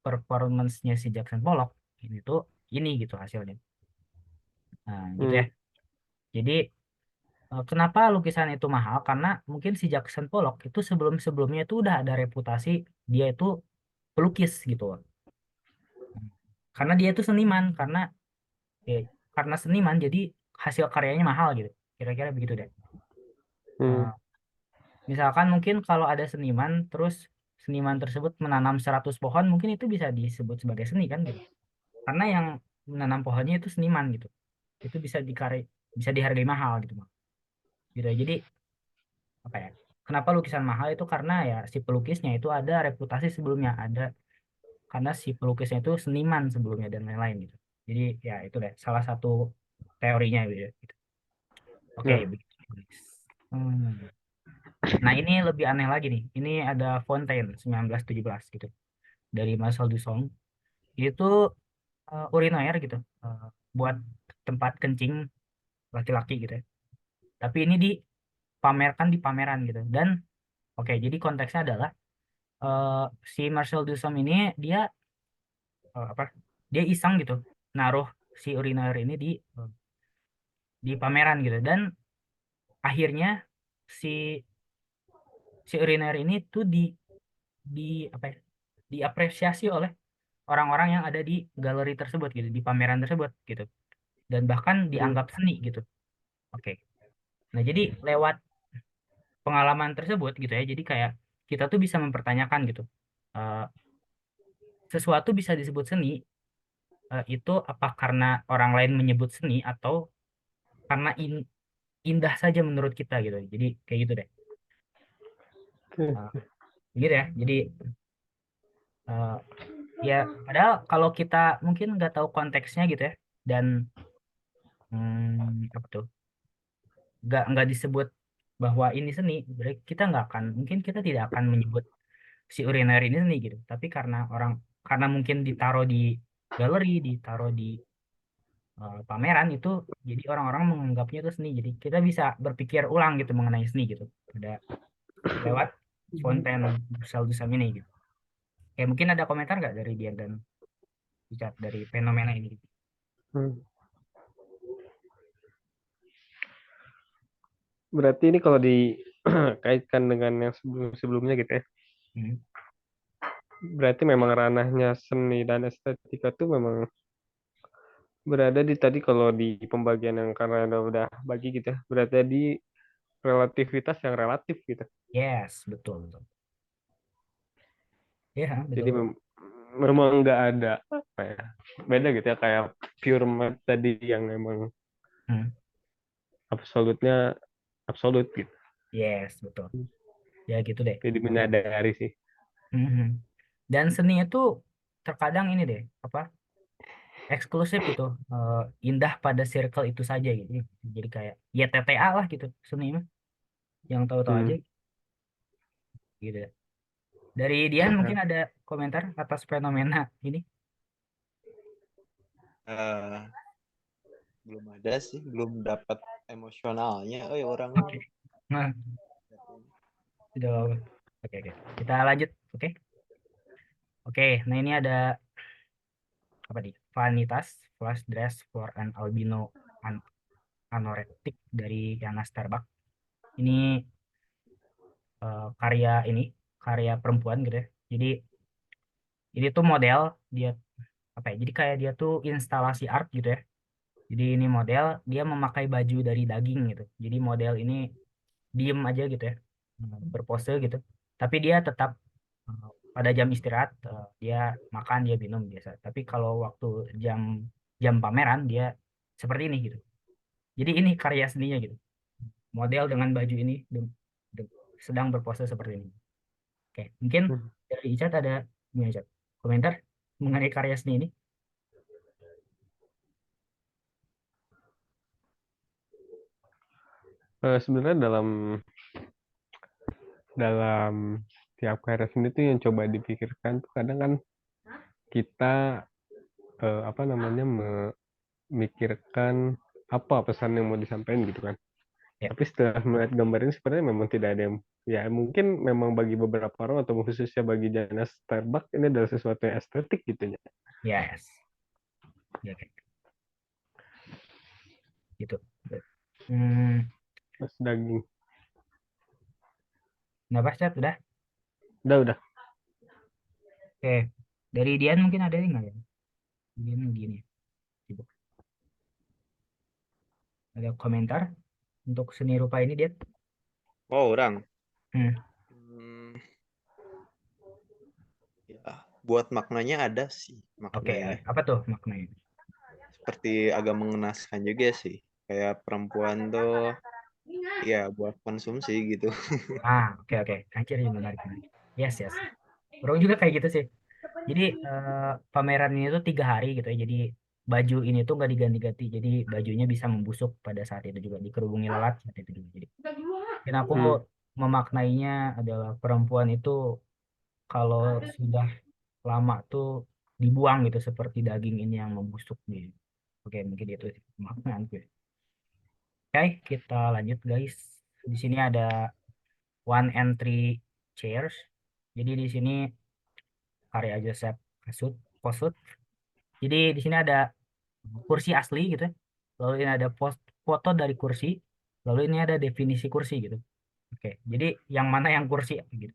performance-nya si Jackson Pollock ini tuh ini gitu hasilnya. Nah, gitu ya. Hmm. Jadi kenapa lukisan itu mahal? Karena mungkin si Jackson Pollock itu sebelum-sebelumnya itu udah ada reputasi dia itu pelukis gitu. Karena dia itu seniman, ya, karena seniman jadi hasil karyanya mahal gitu. Kira-kira begitu deh. Hmm. Eh, Misalkan mungkin kalau ada seniman, terus seniman tersebut menanam 100 pohon, mungkin itu bisa disebut sebagai seni kan gitu. Karena yang menanam pohonnya itu seniman gitu. Itu bisa dihargai mahal gitu, Bang. Gitu ya. Jadi apa ya? Kenapa lukisan mahal itu karena ya si pelukisnya itu ada reputasi sebelumnya, karena si pelukisnya itu seniman sebelumnya dan lain-lain gitu. Jadi ya itu deh salah satu teorinya gitu ya. Gitu. Oke, Ya. begitu. Hmm. Nah, ini lebih aneh lagi nih. Ini ada Fontaine 1917 gitu dari Marcel Duchamp. Itu urinoir gitu. Buat tempat kencing laki-laki gitu ya. Tapi ini dipamerkan di pameran gitu. Dan oke, jadi konteksnya adalah eh, si Marcel Duchamp ini dia apa? Dia iseng gitu naruh si urinoir ini di pameran gitu. Dan akhirnya si si urinoir ini tuh di apa ya? Diapresiasi oleh orang-orang yang ada di galeri tersebut gitu, di pameran tersebut gitu, dan bahkan Hmm. dianggap seni gitu. Oke. Nah, jadi lewat pengalaman tersebut gitu ya, jadi kayak kita tuh bisa mempertanyakan gitu, eh, sesuatu bisa disebut seni, itu apa karena orang lain menyebut seni atau karena indah saja menurut kita gitu. Jadi kayak gitu deh. Oke. Eh, Gitu ya. Jadi eh, ya padahal kalau kita mungkin nggak tahu konteksnya gitu ya, dan apa tuh, nggak disebut bahwa ini seni, berarti kita nggak akan, mungkin kita tidak akan menyebut si uriner ini seni gitu. Tapi karena mungkin ditaruh di galeri, ditaruh di pameran itu, jadi orang-orang menganggapnya itu seni. Jadi kita bisa berpikir ulang gitu mengenai seni gitu. Ada lewat Fontaine Duchamp ini gitu. Kayak mungkin ada komentar nggak dari dia dan Richard dari fenomena ini gitu. Hmm. Berarti ini kalau dikaitkan dengan yang sebelum-sebelumnya gitu ya, Hmm. berarti memang ranahnya seni dan estetika tuh memang berada di tadi kalau di pembagian yang karena udah bagi gitu ya, berarti di relativitas yang relatif gitu. Yes, betul betul. Ya, Jadi betul. memang nggak ada apa ya, beda gitu ya kayak pure math tadi yang memang Hmm. absolutnya absolut gitu. Yes, betul. Ya gitu deh. Jadi menyadari sih. Mhm. Dan seni itu terkadang ini deh, apa, eksklusif gitu, indah pada circle itu saja gitu. Jadi kayak YTTA lah gitu, seni mah, yang tahu-tahu aja Hmm. gitu ya. Dari Dian Nah, mungkin ada komentar atas fenomena ini. Eh, belum ada sih, belum dapat emosionalnya. Orang Oke. Nah, sudah. Oke, oke. Kita lanjut. Oke. Oke, nah ini ada apa nih? Vanitas Flash Dress for an Albino an Anoretic dari Yana Starbuck. Ini karya perempuan gitu ya. Jadi ini tuh model dia apa ya? Jadi kayak dia tuh instalasi art gitu ya. Jadi ini model dia memakai baju dari daging gitu. Jadi model ini diem aja gitu ya, berpose gitu. Tapi dia tetap eh, pada jam istirahat, dia makan, dia minum biasa. Tapi kalau waktu jam jam pameran dia seperti ini gitu. Jadi ini karya seninya gitu. Model dengan baju ini de- sedang berpose seperti ini. Oke, mungkin hmm. dari Icat ada ini Icat, komentar mengenai karya seni ini. Sebenarnya dalam dalam tiap karya seni itu yang coba dipikirkan tuh kadang kan kita apa namanya memikirkan apa pesan yang mau disampaikan gitu kan. Ya, Tapi setelah melihat gambar ini sebenarnya memang tidak ada yang ya mungkin memang bagi beberapa orang atau khususnya bagi Jana Starbuck ini adalah sesuatu yang estetik gitu ya. yes, ya kayak gitu. Hmm, Mas daging. nggak pas chat udah. Udah. Oke, dari Dian mungkin ada nggak ya? Dian gini, sibuk. Ada komentar untuk seni rupa ini Dian? Oh, orang. Hmm, Hmm, ya, buat maknanya ada sih oke, maknanya. apa tuh maknanya? Seperti agak mengenaskan juga sih. Kayak perempuan tuh ya buat konsumsi gitu. Oke oke, anjir ini menarik menarik. Yes yes. Bro juga kayak gitu sih. Jadi pameran ini tuh 3 hari gitu ya. Jadi baju ini tuh nggak diganti-ganti. Jadi bajunya bisa membusuk pada saat itu juga dikerubungi lalat saat itu juga. Jadi dan aku Hmm. memaknainya adalah perempuan itu kalau sudah lama tuh dibuang gitu seperti daging ini yang membusuk gitu. Oke, mungkin itu sih pemaknaan gue. Oke, kita lanjut guys. Di sini ada one and three chairs. Jadi di sini karya Joseph Kossuth. Jadi di sini ada kursi asli gitu ya. Lalu ini ada foto dari kursi. Lalu ini ada definisi kursi gitu. Oke, jadi yang mana yang kursi gitu?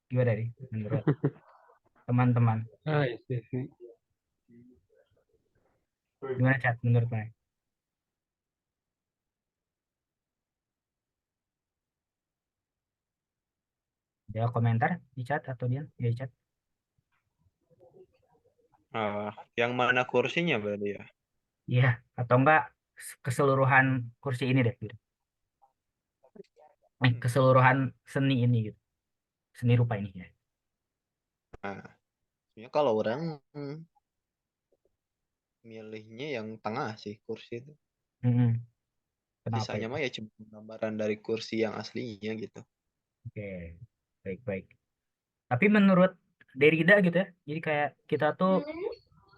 Gimana nih menurut teman-teman? Iya sih. Gimana chat menurut mana? Ada komentar di chat atau dia di chat? Yang mana kursinya berarti ya? Iya, atau enggak keseluruhan kursi ini deh gitu. Keseluruhan seni ini gitu. Seni rupa ini ya. Nah, sebenarnya kalau orang milihnya yang tengah sih kursi itu. Mm-mm. Kenapa Sisanya itu? mah ya cuma gambaran dari kursi yang aslinya gitu. Oke, baik-baik. Tapi menurut Derrida gitu ya, jadi kayak kita tuh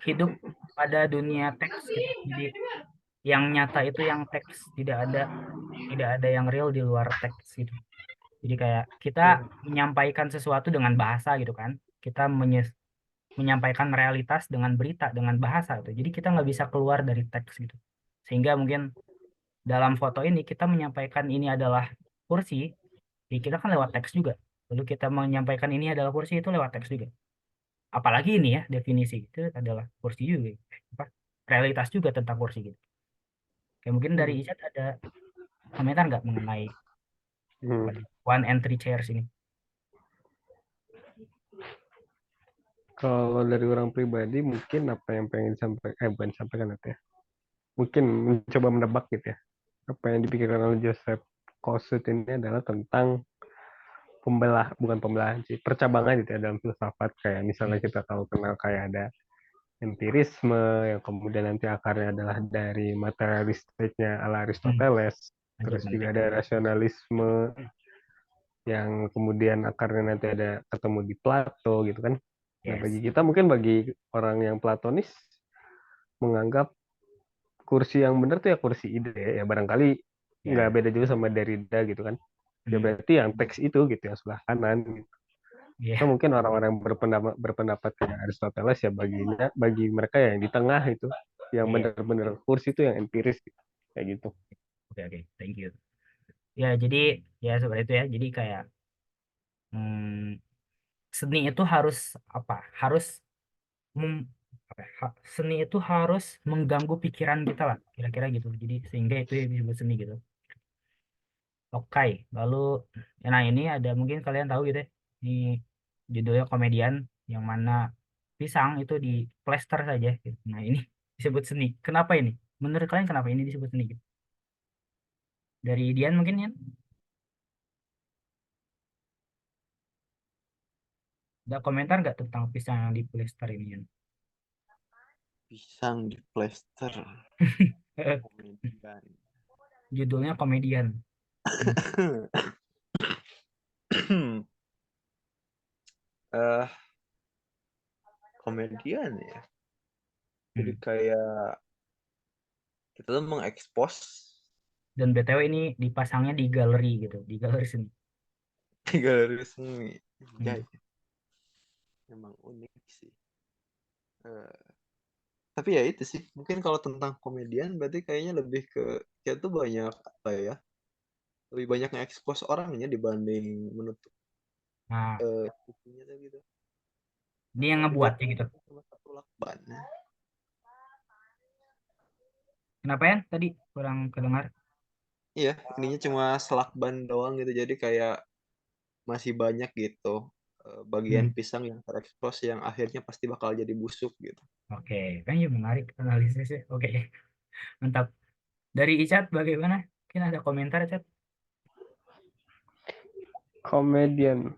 hidup pada dunia teks gitu. Jadi yang nyata itu yang teks, tidak ada yang real di luar teks gitu. Jadi kayak kita menyampaikan sesuatu dengan bahasa gitu kan. Kita menyampaikan realitas dengan berita, dengan bahasa gitu. Jadi kita nggak bisa keluar dari teks gitu. Sehingga mungkin dalam foto ini kita menyampaikan ini adalah kursi, ya kita kan lewat teks juga. Lalu kita menyampaikan ini adalah kursi itu lewat teks juga. Apalagi ini ya definisi itu adalah kursi juga. Apa? Realitas juga tentang kursi gitu. Kayak mungkin dari Hmm. Icat ada komentar nggak mengenai Hmm. apa nih, one and three chairs ini? Kalau dari orang pribadi mungkin apa yang pengen disampaikan, bukan disampaikan nanti ya. Mungkin mencoba menebak gitu ya. Apa yang dipikirkan oleh Joseph Kossuth ini adalah tentang bukan pembelahan sih, percabangan gitu ya dalam filsafat. Kayak misalnya kita tahu kenal kayak ada empirisme, yang kemudian nanti akarnya adalah dari materialistiknya ala Hmm, Aristoteles. lanjut Terus juga menarik. ada rasionalisme yang kemudian akarnya nanti ada ketemu di Plato gitu kan. Nah, bagi Yes. kita mungkin bagi orang yang Platonis menganggap kursi yang benar tuh ya kursi ide ya barangkali nggak Ya. beda juga sama Derrida gitu kan. Ya Hmm, berarti yang teks itu gitu yang sebelah kanan gitu. Atau ya. mungkin orang-orang yang berpendapat kayak Aristoteles ya bagi mereka yang di tengah itu yang Iya. benar-benar kursi itu yang empiris gitu. Kayak gitu. Oke, oke. Thank you. Ya, jadi ya seperti itu ya. Jadi kayak hmm, seni itu harus apa? Harus mem- apa ya, seni itu harus mengganggu pikiran kita lah, kira-kira gitu. Jadi sehingga itu yang disebut seni gitu. Oke, lalu nah ini ada mungkin kalian tahu gitu ya. Ini judulnya komedian yang mana pisang itu di plester saja gitu. Nah, ini disebut seni. Kenapa ini? Menurut kalian kenapa ini disebut seni gitu? Dari Dian mungkin ya? Ada komentar nggak tentang pisang yang di plester ini? Yan? Pisang di plester. Komedian. Judulnya komedian. Hmm. eh komedian ya. Jadi Hmm. kayak kita tuh mengekspos Dan BTW ini dipasangnya di galeri gitu, di galeri seni. di galeri seni. Ya, Hmm. memang unik sih. Eh, tapi ya itu sih, mungkin kalau tentang komedian berarti kayaknya lebih ke kita tuh banyak apa ya? Lebih banyak nge-expose orangnya dibanding menutup Nah, sisinya tuh gitu. dia yang Juga ngebuatnya gitu. pengen sama satu lakban. Kenapa ya? Tadi kurang kedengar. Iya, ininya cuma selakban doang gitu. Jadi kayak masih banyak gitu bagian Hmm. pisang yang terekspos yang akhirnya pasti bakal jadi busuk gitu. Oke, kan ya menarik analisisnya. Oke, mantap. Dari Icat bagaimana? Mungkin ada komentar, Icat? Komedian.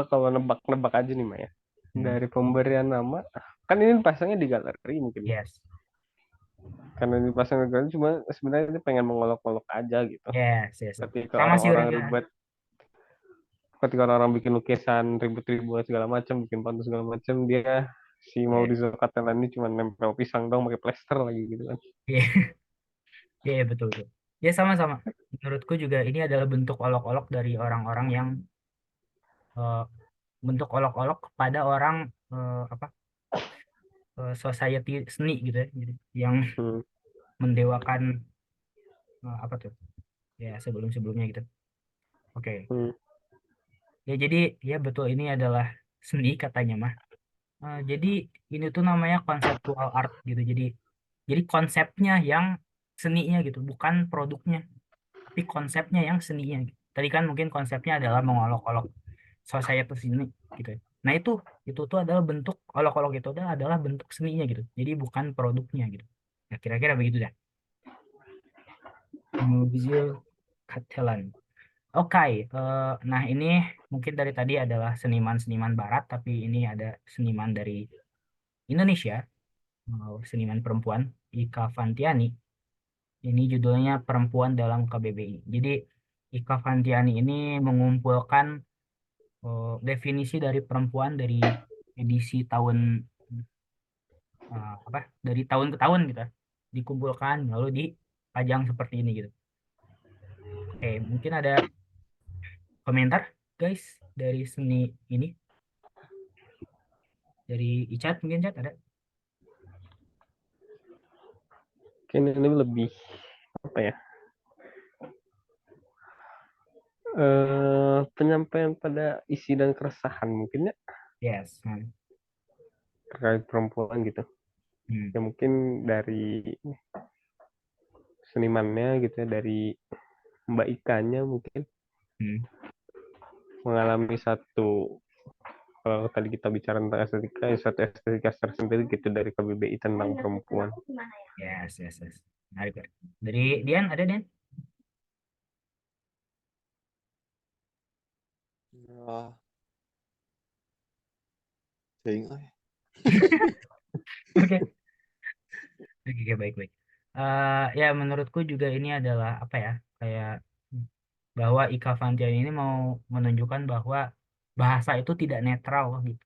Kalau nebak-nebak aja nih Maya. Hmm. Dari pemberian nama, kan ini pasangnya di galeri mungkin ya. Yes, Karena dipasang di galeri cuma sebenarnya ini pengen mengolok-olok aja gitu. yes, yes. Ketika Sama sih orang-orang Rega. ribet, ketika orang-orang bikin lukisan ribut-ribut segala macam, bikin pantun segala macam, dia si Ya, Mauricio Cattelan ini cuma nempel pisang dong pakai plester lagi gitu kan. iya, iya, betul, betul. Ya, sama-sama. Menurutku juga ini adalah bentuk olok-olok dari orang-orang yang eh, bentuk olok-olok kepada orang apa society seni gitu ya, jadi yang Hmm. mendewakan apa tuh? Ya, sebelum-sebelumnya gitu. Oke. Hmm. Ya, jadi ya betul ini adalah seni katanya mah. Jadi ini tuh namanya conceptual art gitu. Jadi konsepnya yang seninya gitu, bukan produknya, tapi konsepnya yang seninya gitu. Tadi kan mungkin konsepnya adalah mengolok-olok society seni gitu. Nah, itu tuh adalah bentuk olok-olok itu adalah bentuk seninya gitu. Jadi bukan produknya gitu. Nah, kira-kira begitu dah. Museum Catalan. Oke, nah ini mungkin dari tadi adalah seniman-seniman barat, tapi ini ada seniman dari Indonesia, seniman perempuan, Ika Fantiani. Ini judulnya Perempuan dalam KBBI. Jadi Ika Fantiani ini mengumpulkan definisi dari perempuan dari edisi tahun apa? Dari tahun ke tahun gitu, dikumpulkan lalu dipajang seperti ini gitu. Oke, mungkin ada komentar guys dari seni ini dari Icat mungkin Cat ada? Kayaknya ini lebih apa ya? Penyampaian pada isi dan keresahan mungkin ya Yes. Hmm. terkait perempuan gitu. Hmm. Ya mungkin dari senimannya gitu ya, dari Mbak Ikanya mungkin Hmm. mengalami satu, kalau tadi kita bicara tentang estetika, ya satu estetika tersendiri gitu dari KBBI tentang perempuan. Yes, yes, yes. Menarik, menarik. Dari Dian ada Dian? Ya, sehingga Oke. Oke, oke, baik, baik. Ya, menurutku juga ini adalah apa ya? Kayak bahwa Ika Fantian ini mau menunjukkan bahwa bahasa itu tidak netral gitu.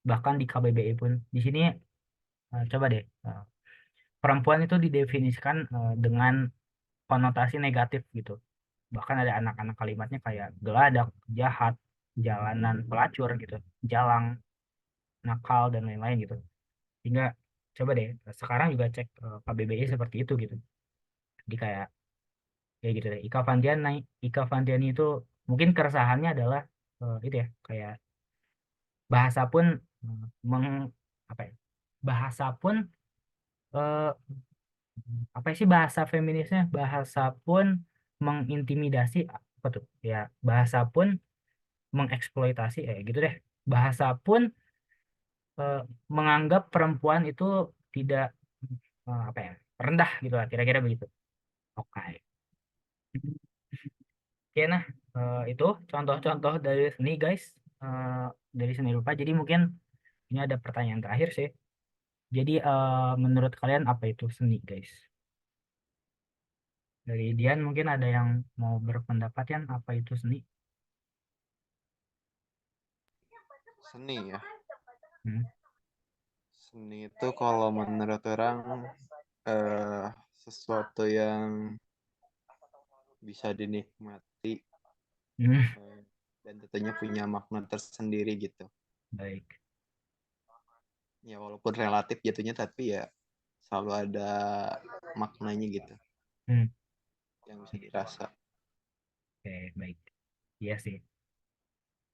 Bahkan di KBBI pun di sini coba deh perempuan itu didefinisikan dengan konotasi negatif gitu. Bahkan ada anak-anak kalimatnya kayak geladak, jahat, jalanan pelacur gitu, jalang, nakal dan lain-lain gitu. Sehingga coba deh sekarang juga cek KBBI seperti itu gitu. Jadi kayak gitu deh. Ika Fantiani itu mungkin keresahannya adalah itu ya kayak bahasa pun eh, meng apa ya? Bahasa pun eh, apa sih bahasa feminisnya? Bahasa pun mengintimidasi apa tuh? Ya, bahasa pun mengeksploitasi gitu deh. Bahasa pun eh, menganggap perempuan itu tidak apa ya? Rendah gitu lah, kira-kira begitu. Oke. Oke, nah itu contoh-contoh dari seni guys, Eh, dari seni rupa. Jadi mungkin ini ada pertanyaan terakhir sih. Jadi menurut kalian apa itu seni guys? Dari Dian mungkin ada yang mau berpendapat apa itu seni? Seni ya. Hmm. Seni itu kalau menurut orang eh, sesuatu yang bisa dinikmati Hmm. eh, dan tentunya punya makna tersendiri gitu. Baik. Ya walaupun relatif jatuhnya tapi ya selalu ada maknanya gitu Hmm. yang bisa dirasa. Oke, baik. Iya sih.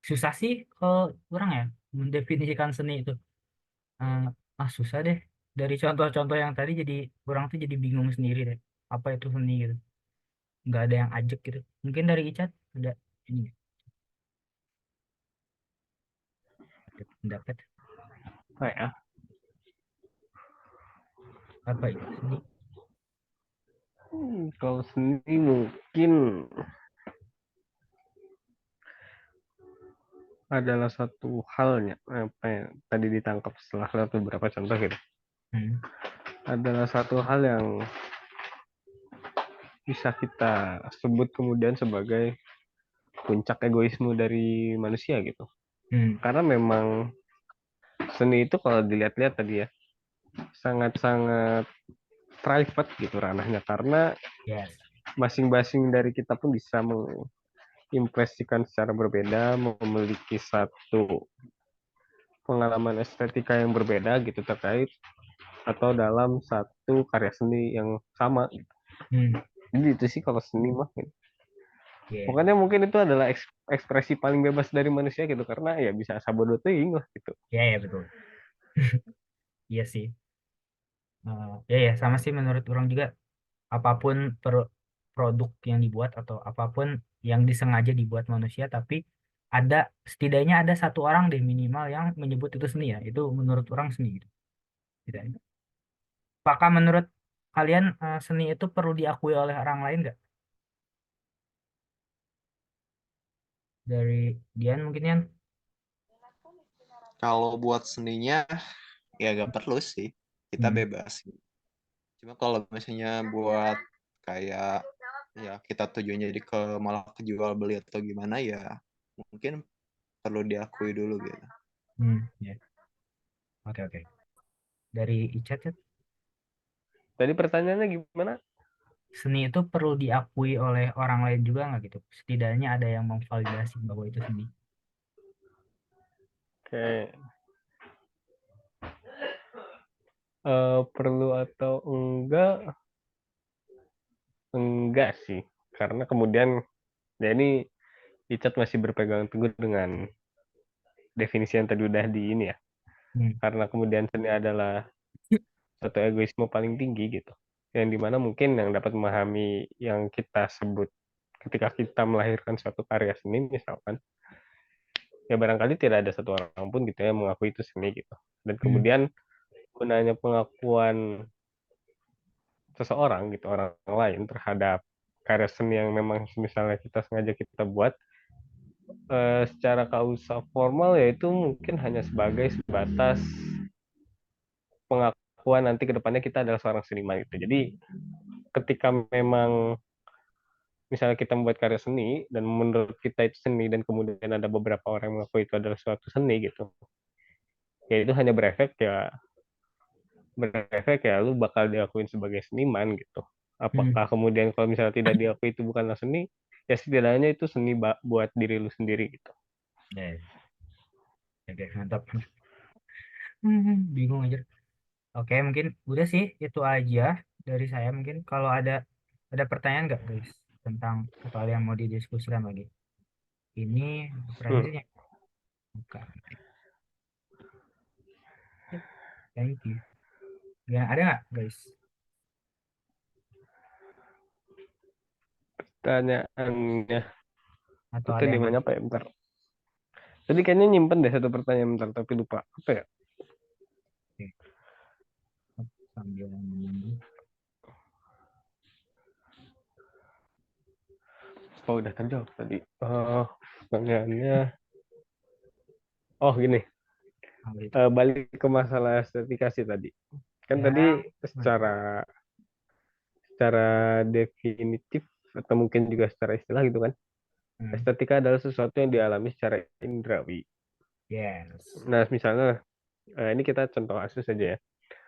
Susah sih kalau kurang ya mendefinisikan seni itu. Eh, susah deh. Dari contoh-contoh yang tadi jadi kurang tuh jadi bingung sendiri deh. Apa itu seni gitu? Nggak ada yang ajak gitu. Mungkin dari Icat ada ini nggak? Ada pendapat Apa ya? apa itu seni? Kalau seni mungkin adalah satu halnya apa yang tadi ditangkap setelah lihat beberapa contoh gitu. Hmm. Adalah satu hal yang bisa kita sebut kemudian sebagai puncak egoisme dari manusia gitu. Hmm. Karena memang seni itu kalau dilihat-lihat tadi ya sangat-sangat private gitu ranahnya karena Yes. masing-masing dari kita pun bisa mengimpresikan secara berbeda, memiliki satu pengalaman estetika yang berbeda gitu terkait atau dalam satu karya seni yang sama. Hmm. Jadi itu sih kalau seni mah. Gitu. Yeah. Makanya mungkin itu adalah ekspresi paling bebas dari manusia gitu karena ya bisa sabodo teuing lah gitu. Ya, ya betul. Iya sih. Ya, ya sama sih menurut orang juga apapun produk yang dibuat atau apapun yang disengaja dibuat manusia, tapi ada setidaknya ada satu orang deh minimal yang menyebut itu seni ya. Itu menurut orang seni gitu. Tidak. Apakah menurut kalian seni itu perlu diakui oleh orang lain nggak? Dari Dian mungkin Yan? Kalau buat seninya ya gak perlu sih, kita Hmm. bebas. Cuma kalau misalnya buat kayak ya kita tujuannya jadi ke malah kejual beli atau gimana ya mungkin perlu diakui dulu gitu. Hmm. Ya. Oke, oke. Dari Icat, Chat, Tadi pertanyaannya gimana? seni itu perlu diakui oleh orang lain juga nggak gitu? Setidaknya ada yang memvalidasi bahwa itu seni. Kayak perlu atau enggak? Enggak sih. Karena kemudian ya ini Icat masih berpegang teguh dengan definisi yang tadi udah di ini ya. Hmm. Karena kemudian seni adalah satu egoisme paling tinggi gitu. Yang dimana mungkin yang dapat memahami yang kita sebut ketika kita melahirkan suatu karya seni misalkan, ya barangkali tidak ada satu orang pun gitu yang mengakui itu seni gitu. Dan Hmm. kemudian gunanya pengakuan seseorang gitu, orang lain terhadap karya seni yang memang misalnya kita sengaja kita buat, secara kausa formal yaitu mungkin hanya sebagai sebatas pengakuan nanti ke depannya kita adalah seorang seniman gitu. Jadi ketika memang misalnya kita membuat karya seni dan menurut kita itu seni dan kemudian ada beberapa orang yang mengaku itu adalah suatu seni gitu, ya itu hanya berefek ya lu bakal diakuin sebagai seniman gitu. Hmm. Apakah kemudian kalau misalnya tidak diakui itu bukanlah seni, ya setidaknya itu seni buat diri lu sendiri gitu. Ya, oke, mantap. Bingung aja. Oke, mungkin udah sih itu aja dari saya. Mungkin kalau ada pertanyaan nggak guys tentang atau ada yang mau didiskusikan lagi? Ini Hmm. referensinya bukan. Ya, thank you. Ya, ada nggak guys? Pertanyaannya Atau itu ada tadi yang mana apa ya bentar. Tadi kayaknya nyimpen deh satu pertanyaan bentar tapi lupa apa ya. oke, sambil menunggu. Oh udah terjawab tadi. Pertanyaannya, oh gini, Apa itu? balik ke masalah estetikasi tadi. Kan Ya, tadi secara secara definitif atau mungkin juga secara istilah gitu kan. hmm, Estetika adalah sesuatu yang dialami secara indrawi. Yes. Nah, misalnya ini kita contoh kasus aja ya.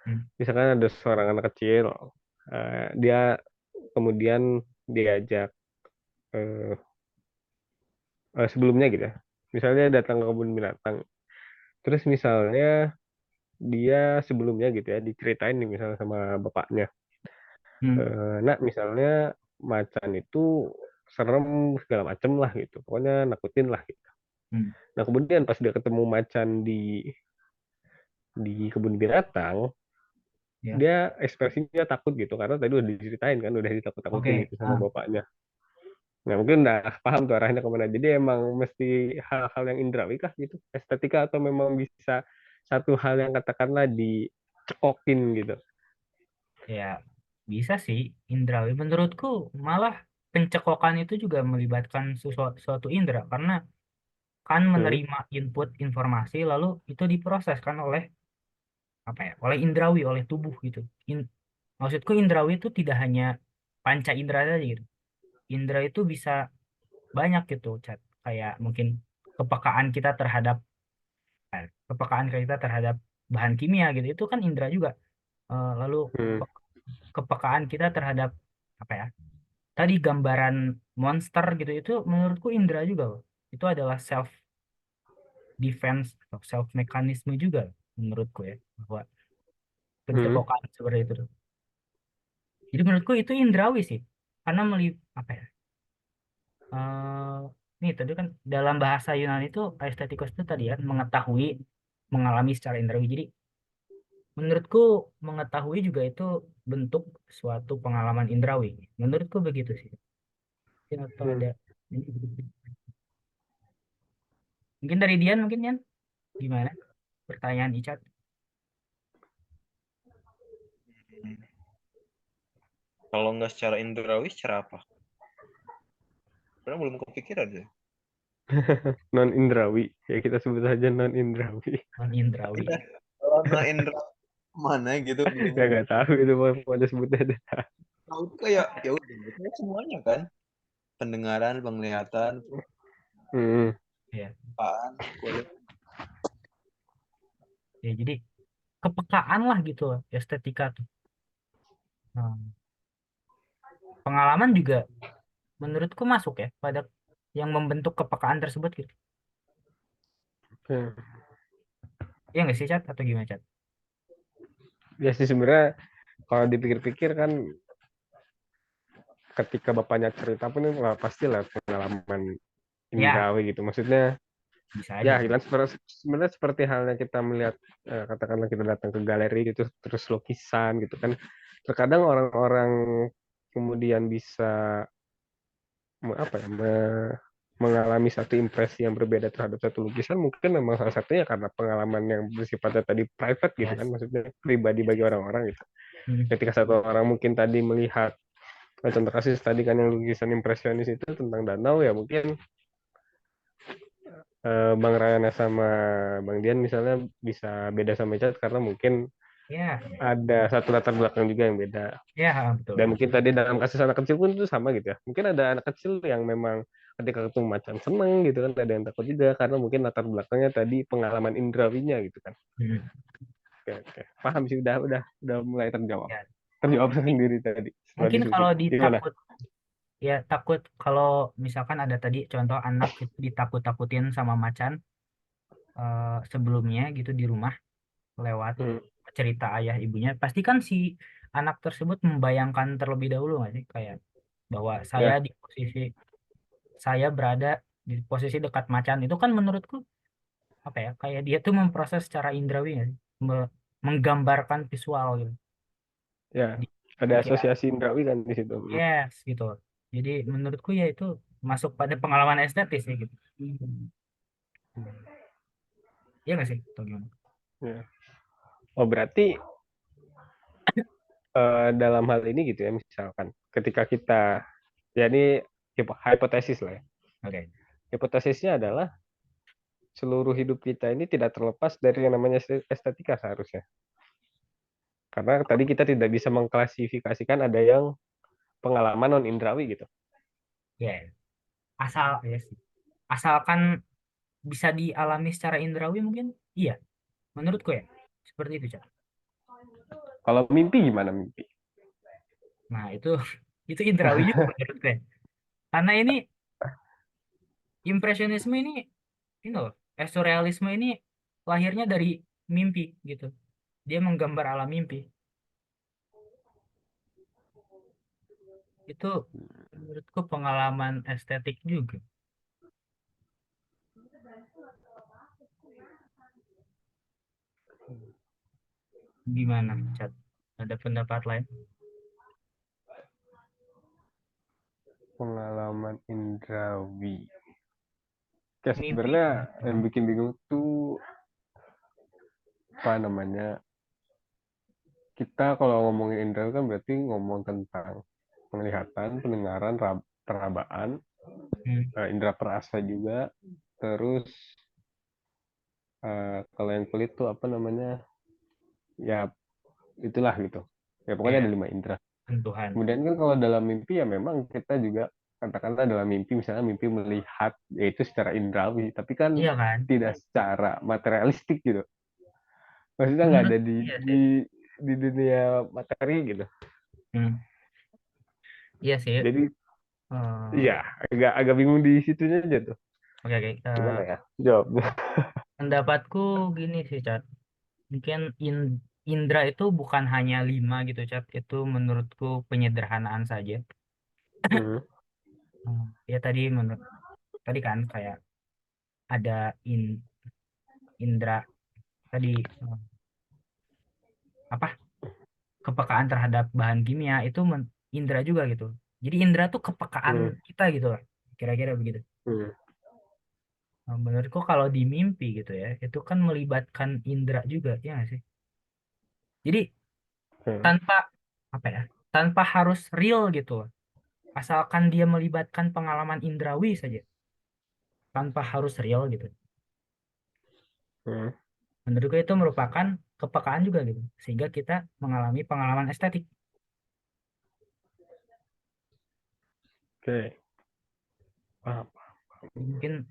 Hmm. Misalkan ada seorang anak kecil, dia kemudian diajak eh, sebelumnya gitu ya. Misalnya datang ke kebun binatang. Terus misalnya dia sebelumnya gitu ya diceritain nih misalnya sama bapaknya. Hmm. Nak misalnya macan itu serem segala macem lah gitu. Pokoknya nakutin lah gitu. Hmm. Nah kemudian pas dia ketemu macan di kebun binatang, Ya. dia ekspresinya takut gitu karena tadi udah diceritain kan, udah ditakut-takutin Oke. gitu sama bapaknya. Nah mungkin udah paham tuh arahnya kemana. Jadi emang mesti hal-hal yang indrawi kah gitu, estetika, atau memang bisa satu hal yang katakanlah dicekokin gitu. Ya, bisa sih indrawi. Menurutku malah pencekokan itu juga melibatkan suatu indera karena kan Hmm. menerima input informasi lalu itu diproses kan oleh apa ya? Oleh indrawi, oleh tubuh gitu. Maksudku indrawi itu tidak hanya panca indera saja gitu. Indra itu bisa banyak gitu, Chat. Kayak mungkin kepekaan kita terhadap kepekaan kita terhadap bahan kimia gitu. Itu kan indra juga. Lalu Hmm. kepekaan kita terhadap apa ya? Tadi gambaran monster gitu itu menurutku indra juga loh. Itu adalah self defense atau self mekanisme juga menurutku ya bahwa Hmm. pencekokan seperti itu tuh. Jadi menurutku itu indrawi sih karena apa ya? eh Nih tadi kan dalam bahasa Yunani itu aestheticus itu tadi ya mengetahui mengalami secara indrawi. Jadi menurutku mengetahui juga itu bentuk suatu pengalaman indrawi. Menurutku begitu sih. Mungkin atau Hmm. ada mungkin dari Dian mungkin Yan gimana? Pertanyaan Icat. Hmm. Kalau nggak secara indrawi, secara apa? Karena belum kepikiran deh. Non indrawi ya, kita sebut saja non indrawi. Non indrawi. Iya. Kalau no indra mana gitu Ya mendingan. nggak tahu itu pokoknya sebutnya deh. Tahu itu kayak ya udah itu semuanya kan. Pendengaran, penglihatan, Hmm. Ya, apaan, kulit. ya jadi kepekaan lah gitu loh, estetika tuh. Nah, pengalaman juga menurutku masuk ya pada yang membentuk kepekaan tersebut gitu. Hmm. Iya nggak sih Cat atau gimana Cat? Ya sih sebenarnya kalau dipikir-pikir kan ketika bapaknya cerita pun lah pasti lah pengalaman Ya, indrawi gitu. Maksudnya bisa ya aja sih. kan sebenarnya seperti halnya kita melihat katakanlah kita datang ke galeri gitu terus lukisan gitu kan. Terkadang orang-orang kemudian bisa apa ya mengalami satu impresi yang berbeda terhadap satu lukisan, mungkin memang salah satunya karena pengalaman yang bersifatnya tadi private gitu kan, Yes, maksudnya pribadi yes, bagi yes. orang-orang gitu. Hmm. Ketika satu orang mungkin tadi melihat contoh kasus tadi kan yang lukisan impresionis itu tentang danau, ya mungkin Bang Rayana sama Bang Dian misalnya bisa beda sama Icat karena mungkin Ya, ada satu latar belakang juga yang beda. ya betul. Dan mungkin tadi dalam kasus anak kecil pun itu sama gitu ya. Mungkin ada anak kecil yang memang ketika ketemu macan seneng gitu kan, ada yang takut juga karena mungkin latar belakangnya tadi pengalaman indrawinya gitu kan. Hmm. Oke, oke. Paham sih, udah mulai terjawab. Ya. Terjawab Mungkin, sendiri tadi setelah mungkin diskusi. kalau Gimana? ditakut ya takut kalau misalkan ada tadi contoh anak itu ditakut-takutin sama macan sebelumnya gitu di rumah lewat Hmm, cerita ayah ibunya, pasti kan si anak tersebut membayangkan terlebih dahulu nggak sih kayak bahwa ya, saya berada di posisi dekat macan itu kan menurutku apa ya kayak dia tuh memproses secara indrawi nggak sih? Menggambarkan visual gitu ya. di Ada pikiran. asosiasi indrawi kan di situ. Yes gitu. Jadi menurutku ya itu masuk pada pengalaman estetis ya gitu. Iya nggak sih? Atau gimana? Ya. Oh berarti dalam hal ini gitu ya, misalkan ketika kita, ya ini hipotesis lah ya. Oke. Hipotesisnya adalah seluruh hidup kita ini tidak terlepas dari yang namanya estetika seharusnya. Karena tadi kita tidak bisa mengklasifikasikan ada yang pengalaman non indrawi gitu. Ya asal ya sih. Asalkan bisa dialami secara indrawi mungkin iya menurutku ya seperti itu Cak. Kalau mimpi gimana mimpi? Nah itu indrawi juga menurutku ya. Karena ini impresionisme ini loh, surrealisme ini lahirnya dari mimpi gitu. Dia menggambar alam mimpi. Itu menurutku pengalaman estetik juga. Gimana, Cat? Ada pendapat lain? Pengalaman indrawi. Kayak Mimpi. sebenarnya yang bikin bingung tuh apa namanya, kita kalau ngomongin indra kan berarti ngomong tentang penglihatan, pendengaran, perabaan, Hmm. indra perasa juga, terus kalau yang kulit tuh apa namanya, ya itulah gitu, ya pokoknya Ya, ada 5 indra. sentuhan. Kemudian kan kalau dalam mimpi ya memang kita juga katakanlah dalam mimpi, misalnya mimpi melihat, yaitu secara indrawi, tapi kan Iya kan? tidak secara materialistik gitu, maksudnya nggak Menurut ada iya di sih. di dunia materi gitu. Hmm. Iya sih. Jadi Eh, iya, agak agak bingung di situnya aja tuh. oke, oke. Gimana ya jawabnya? Pendapatku gini sih, Cat. Mungkin indra itu bukan hanya 5 gitu, Cat. Itu menurutku penyederhanaan saja. Hmm. Ya tadi menurut tadi kan kayak ada indra tadi apa kepekaan terhadap bahan kimia itu indra juga gitu. Jadi indra tuh kepekaan Hmm. kita gitu lah. Kira-kira begitu. Hmm. Nah, menurutku kalau di mimpi gitu ya, itu kan melibatkan indra juga, ya nggak sih? Jadi Hmm. tanpa apa ya? Tanpa harus real gitu. Asalkan dia melibatkan pengalaman indrawi saja, tanpa harus real gitu. Hmm. Menurutku itu merupakan kepekaan juga gitu, sehingga kita mengalami pengalaman estetik. Oke, paham. Mungkin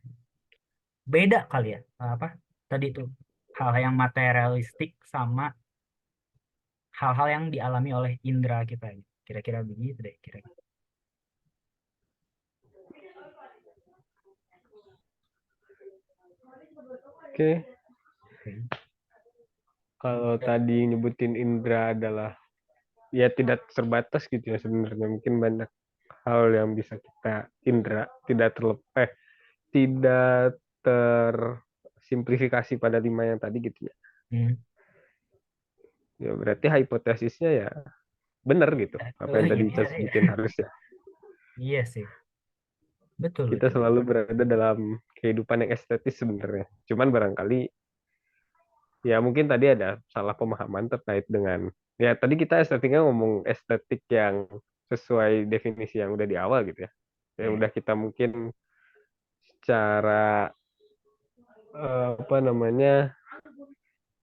beda kali ya, apa tadi tuh hal yang materialistik sama hal-hal yang dialami oleh indera kita. Kira-kira begitu deh, kira-kira. Oke, Oke. kalau tadi nyebutin indra adalah ya tidak terbatas gitu ya sebenarnya, mungkin banyak hal yang bisa kita indra, tidak tersimplifikasi pada 5 yang tadi gitu ya. Hmm. Ya berarti hipotesisnya ya benar gitu, apa Oh yang tadi iya, kita iya, sebutin, harusnya iya sih, betul kita betul. selalu berada dalam kehidupan yang estetis sebenarnya. Cuman barangkali ya mungkin tadi ada salah pemahaman terkait dengan, ya tadi kita estetiknya ngomong estetik yang sesuai definisi yang udah di awal gitu ya. Ya Ya, udah kita mungkin secara apa namanya,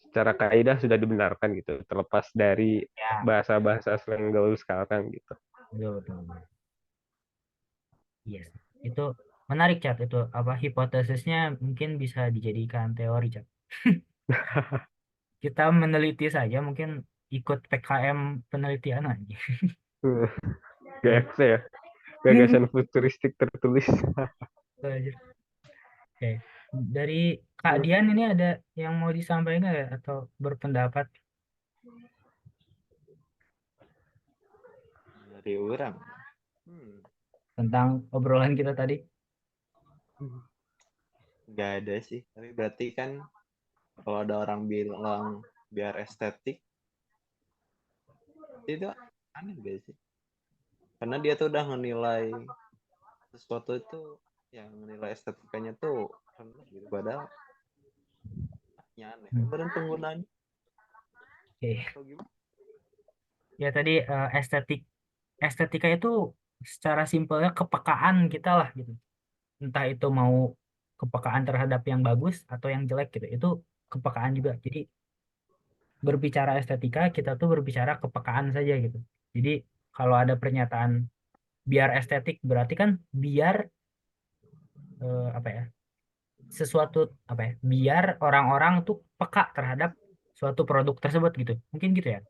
secara kaidah sudah dibenarkan gitu, terlepas dari ya, bahasa-bahasa slang gaul sekarang gitu. betul betul, betul. Iya sih. Itu menarik Cat itu apa hipotesisnya mungkin bisa dijadikan teori Cat. Kita meneliti saja mungkin ikut PKM penelitian aja. GFC ya, gagasan futuristik tertulis. Belajar. Oke. Dari Kak Dian ini ada yang mau disampaikan nggak ya? Atau berpendapat Dari orang. Hmm, tentang obrolan kita tadi? nggak ada sih. Tapi berarti kan kalau ada orang bilang biar estetik, itu aneh gak sih? Karena dia tuh udah menilai sesuatu itu, yang nilai estetikanya tuh rendah gitu. Padahal ya aneh. Hmm. Beneran penggunaannya Oke. atau gimana? Ya tadi estetika itu secara simpelnya kepekaan kita lah gitu. Entah itu mau kepekaan terhadap yang bagus atau yang jelek gitu. Itu kepekaan juga. Jadi berbicara estetika kita tuh berbicara kepekaan saja gitu. Jadi kalau ada pernyataan biar estetik berarti kan biar apa ya? sesuatu apa ya, biar orang-orang tuh peka terhadap suatu produk tersebut gitu. Mungkin gitu ya.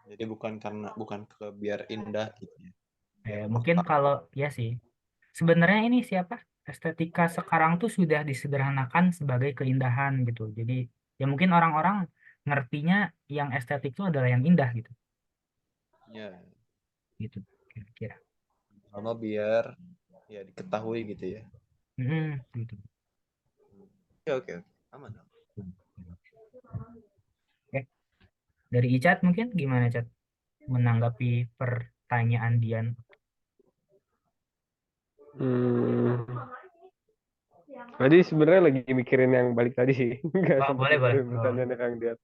Jadi bukan ke biar indah gitu ya. Biar Mungkin peka. kalau ya sih. Sebenarnya ini siapa? Estetika sekarang tuh sudah disederhanakan sebagai keindahan gitu. Jadi ya mungkin orang-orang ngertinya yang estetik itu adalah yang indah gitu. Ya, Gitu kira-kira. sama biar ya diketahui gitu ya. Gitu. Oke, oke, oke. Aman, aman. Oke, dari Icat mungkin gimana Cat menanggapi pertanyaan Dian? Hmm, tadi sebenarnya lagi mikirin yang balik tadi sih, nggak Oh, sempat boleh boleh. mikirin Oh, pertanyaannya Kang Dian.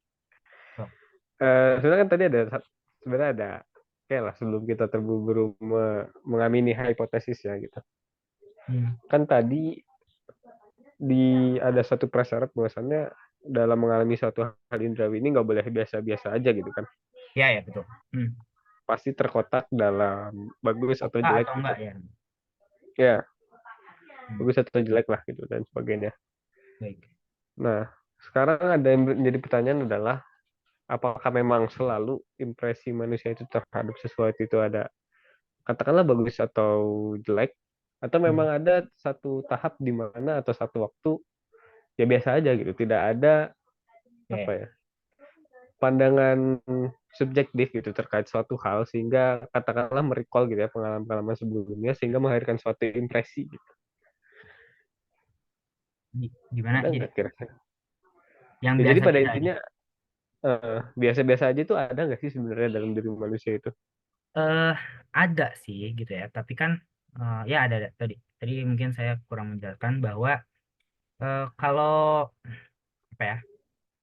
so. Sebenarnya kan tadi sebenarnya ada kayak lah sebelum kita terburu-buru mengamini hipotesis ya gitu. Hmm. Kan tadi ada satu prasyarat bahwasannya dalam mengalami suatu hal indrawi ini nggak boleh biasa-biasa aja gitu kan. Ya ya betul. Hmm. Pasti terkotak dalam bagus atau Suka jelek atau gitu. enggak ya? Ya, Hmm. bagus atau jelek lah gitu dan sebagainya. Baik. Nah, sekarang ada yang menjadi pertanyaan adalah apakah memang selalu impresi manusia itu terhadap sesuatu itu ada katakanlah bagus atau jelek atau memang Hmm. ada satu tahap di mana atau satu waktu ya biasa aja gitu, tidak ada Ya, apa ya. ya pandangan subjektif gitu terkait suatu hal sehingga katakanlah merecall gitu ya pengalaman-pengalaman sebelumnya sehingga melahirkan suatu impresi gitu. Gimana? Ada Jadi nggak kira-kira? yang Ya jadi pada biasa-biasa aja. intinya biasa-biasa aja tuh ada nggak sih sebenarnya dalam diri manusia itu? eh ada sih gitu ya, tapi kan ya ada tadi. Tadi mungkin saya kurang menjelaskan bahwa kalau apa ya,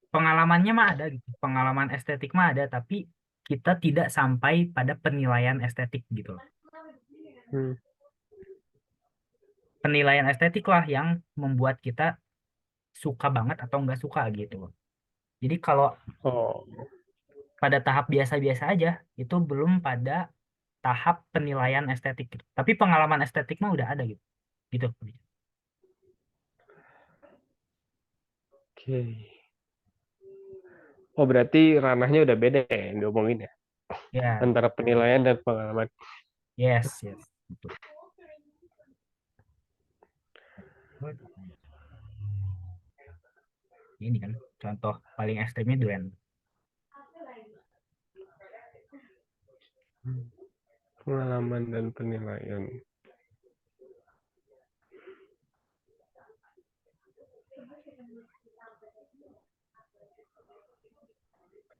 pengalamannya mah ada gitu. Pengalaman estetik mah ada, tapi kita tidak sampai pada penilaian estetik gitu loh. Hmm. Penilaian estetik lah yang membuat kita suka banget atau nggak suka gitu loh. Jadi kalau Oh, pada tahap biasa-biasa aja, itu belum pada tahap penilaian estetik gitu. Tapi pengalaman estetik mah udah ada gitu. Gitu. oke. Oh, berarti ranahnya udah beda ya yang diomongin ya Ya, antara penilaian dan pengalaman. yes, yes. Betul. Ini kan contoh paling ekstrimnya Duren. Pengalaman dan penilaian.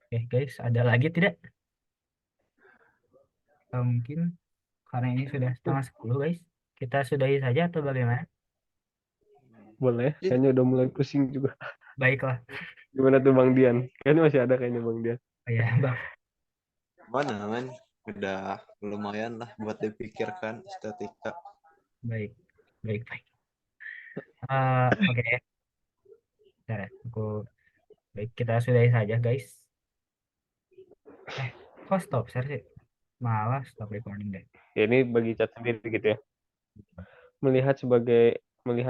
Oke guys, ada lagi tidak? Mungkin karena ini sudah setengah 10 guys. Kita sudahi saja atau bagaimana? Boleh, Jadi, kayaknya udah mulai pusing juga. Baiklah. Gimana tuh Bang Dian? Kayaknya masih ada kayaknya Bang Dian. Oh, ya, Bang. mana man? Udah lumayan lah buat dipikirkan estetika. Baik. Baik, baik. Oke. Bentar ya. Baik, kita sudahi saja guys. Kok stop share sih? Malah stop recording deh. Ya ini bagi cat sendiri gitu ya. Melihat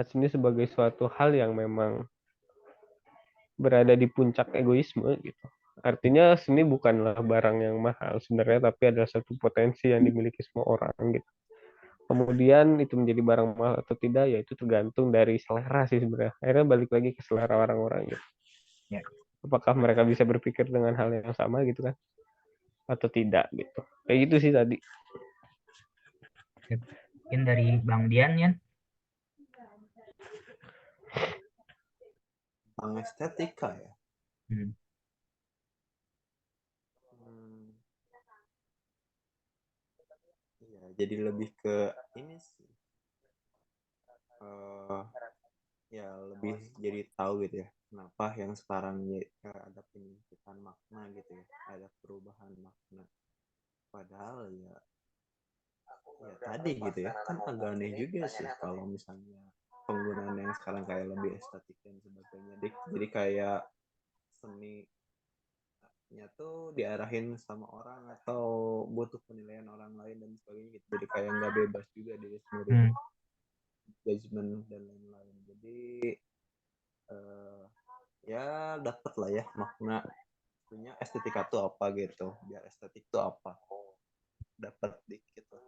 sini sebagai suatu hal yang memang berada di puncak egoisme gitu. Artinya seni bukanlah barang yang mahal sebenarnya, tapi adalah satu potensi yang dimiliki semua orang gitu. Kemudian itu menjadi barang mahal atau tidak, ya itu tergantung dari selera sih sebenarnya. Akhirnya balik lagi ke selera orang-orang gitu. Ya. Apakah mereka bisa berpikir dengan hal yang sama gitu kan, atau tidak gitu. Kayak gitu sih tadi. Mungkin dari Bang Dian ya. Tentang estetika ya. Hmm. Hmm, iya, jadi lebih ke ini sih. eh ya lebih jadi tahu gitu ya. Kenapa yang sekarang ada penyimpitan makna gitu ya. Ada perubahan makna. Padahal ya tadi gitu ya. Kan agak aneh juga sih kalau misalnya penggunaan yang sekarang kayak lebih estetik dan sebagainya. Jadi kayak seni nya tuh diarahin sama orang atau butuh penilaian orang lain dan sebagainya gitu. Jadi kayak nggak bebas juga diri sendiri Hmm. gitu. judgement dan lain-lain. Jadi ya dapat lah ya makna punya estetika tuh apa gitu, biar estetik tuh apa, dapat dikit lah.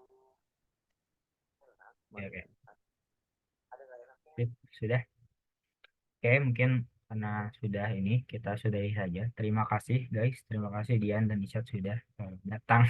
Oke, oke. Sip, sudah. Oke, mungkin karena sudah ini kita sudahi saja. Terima kasih guys, terima kasih Dian dan Isyad sudah datang.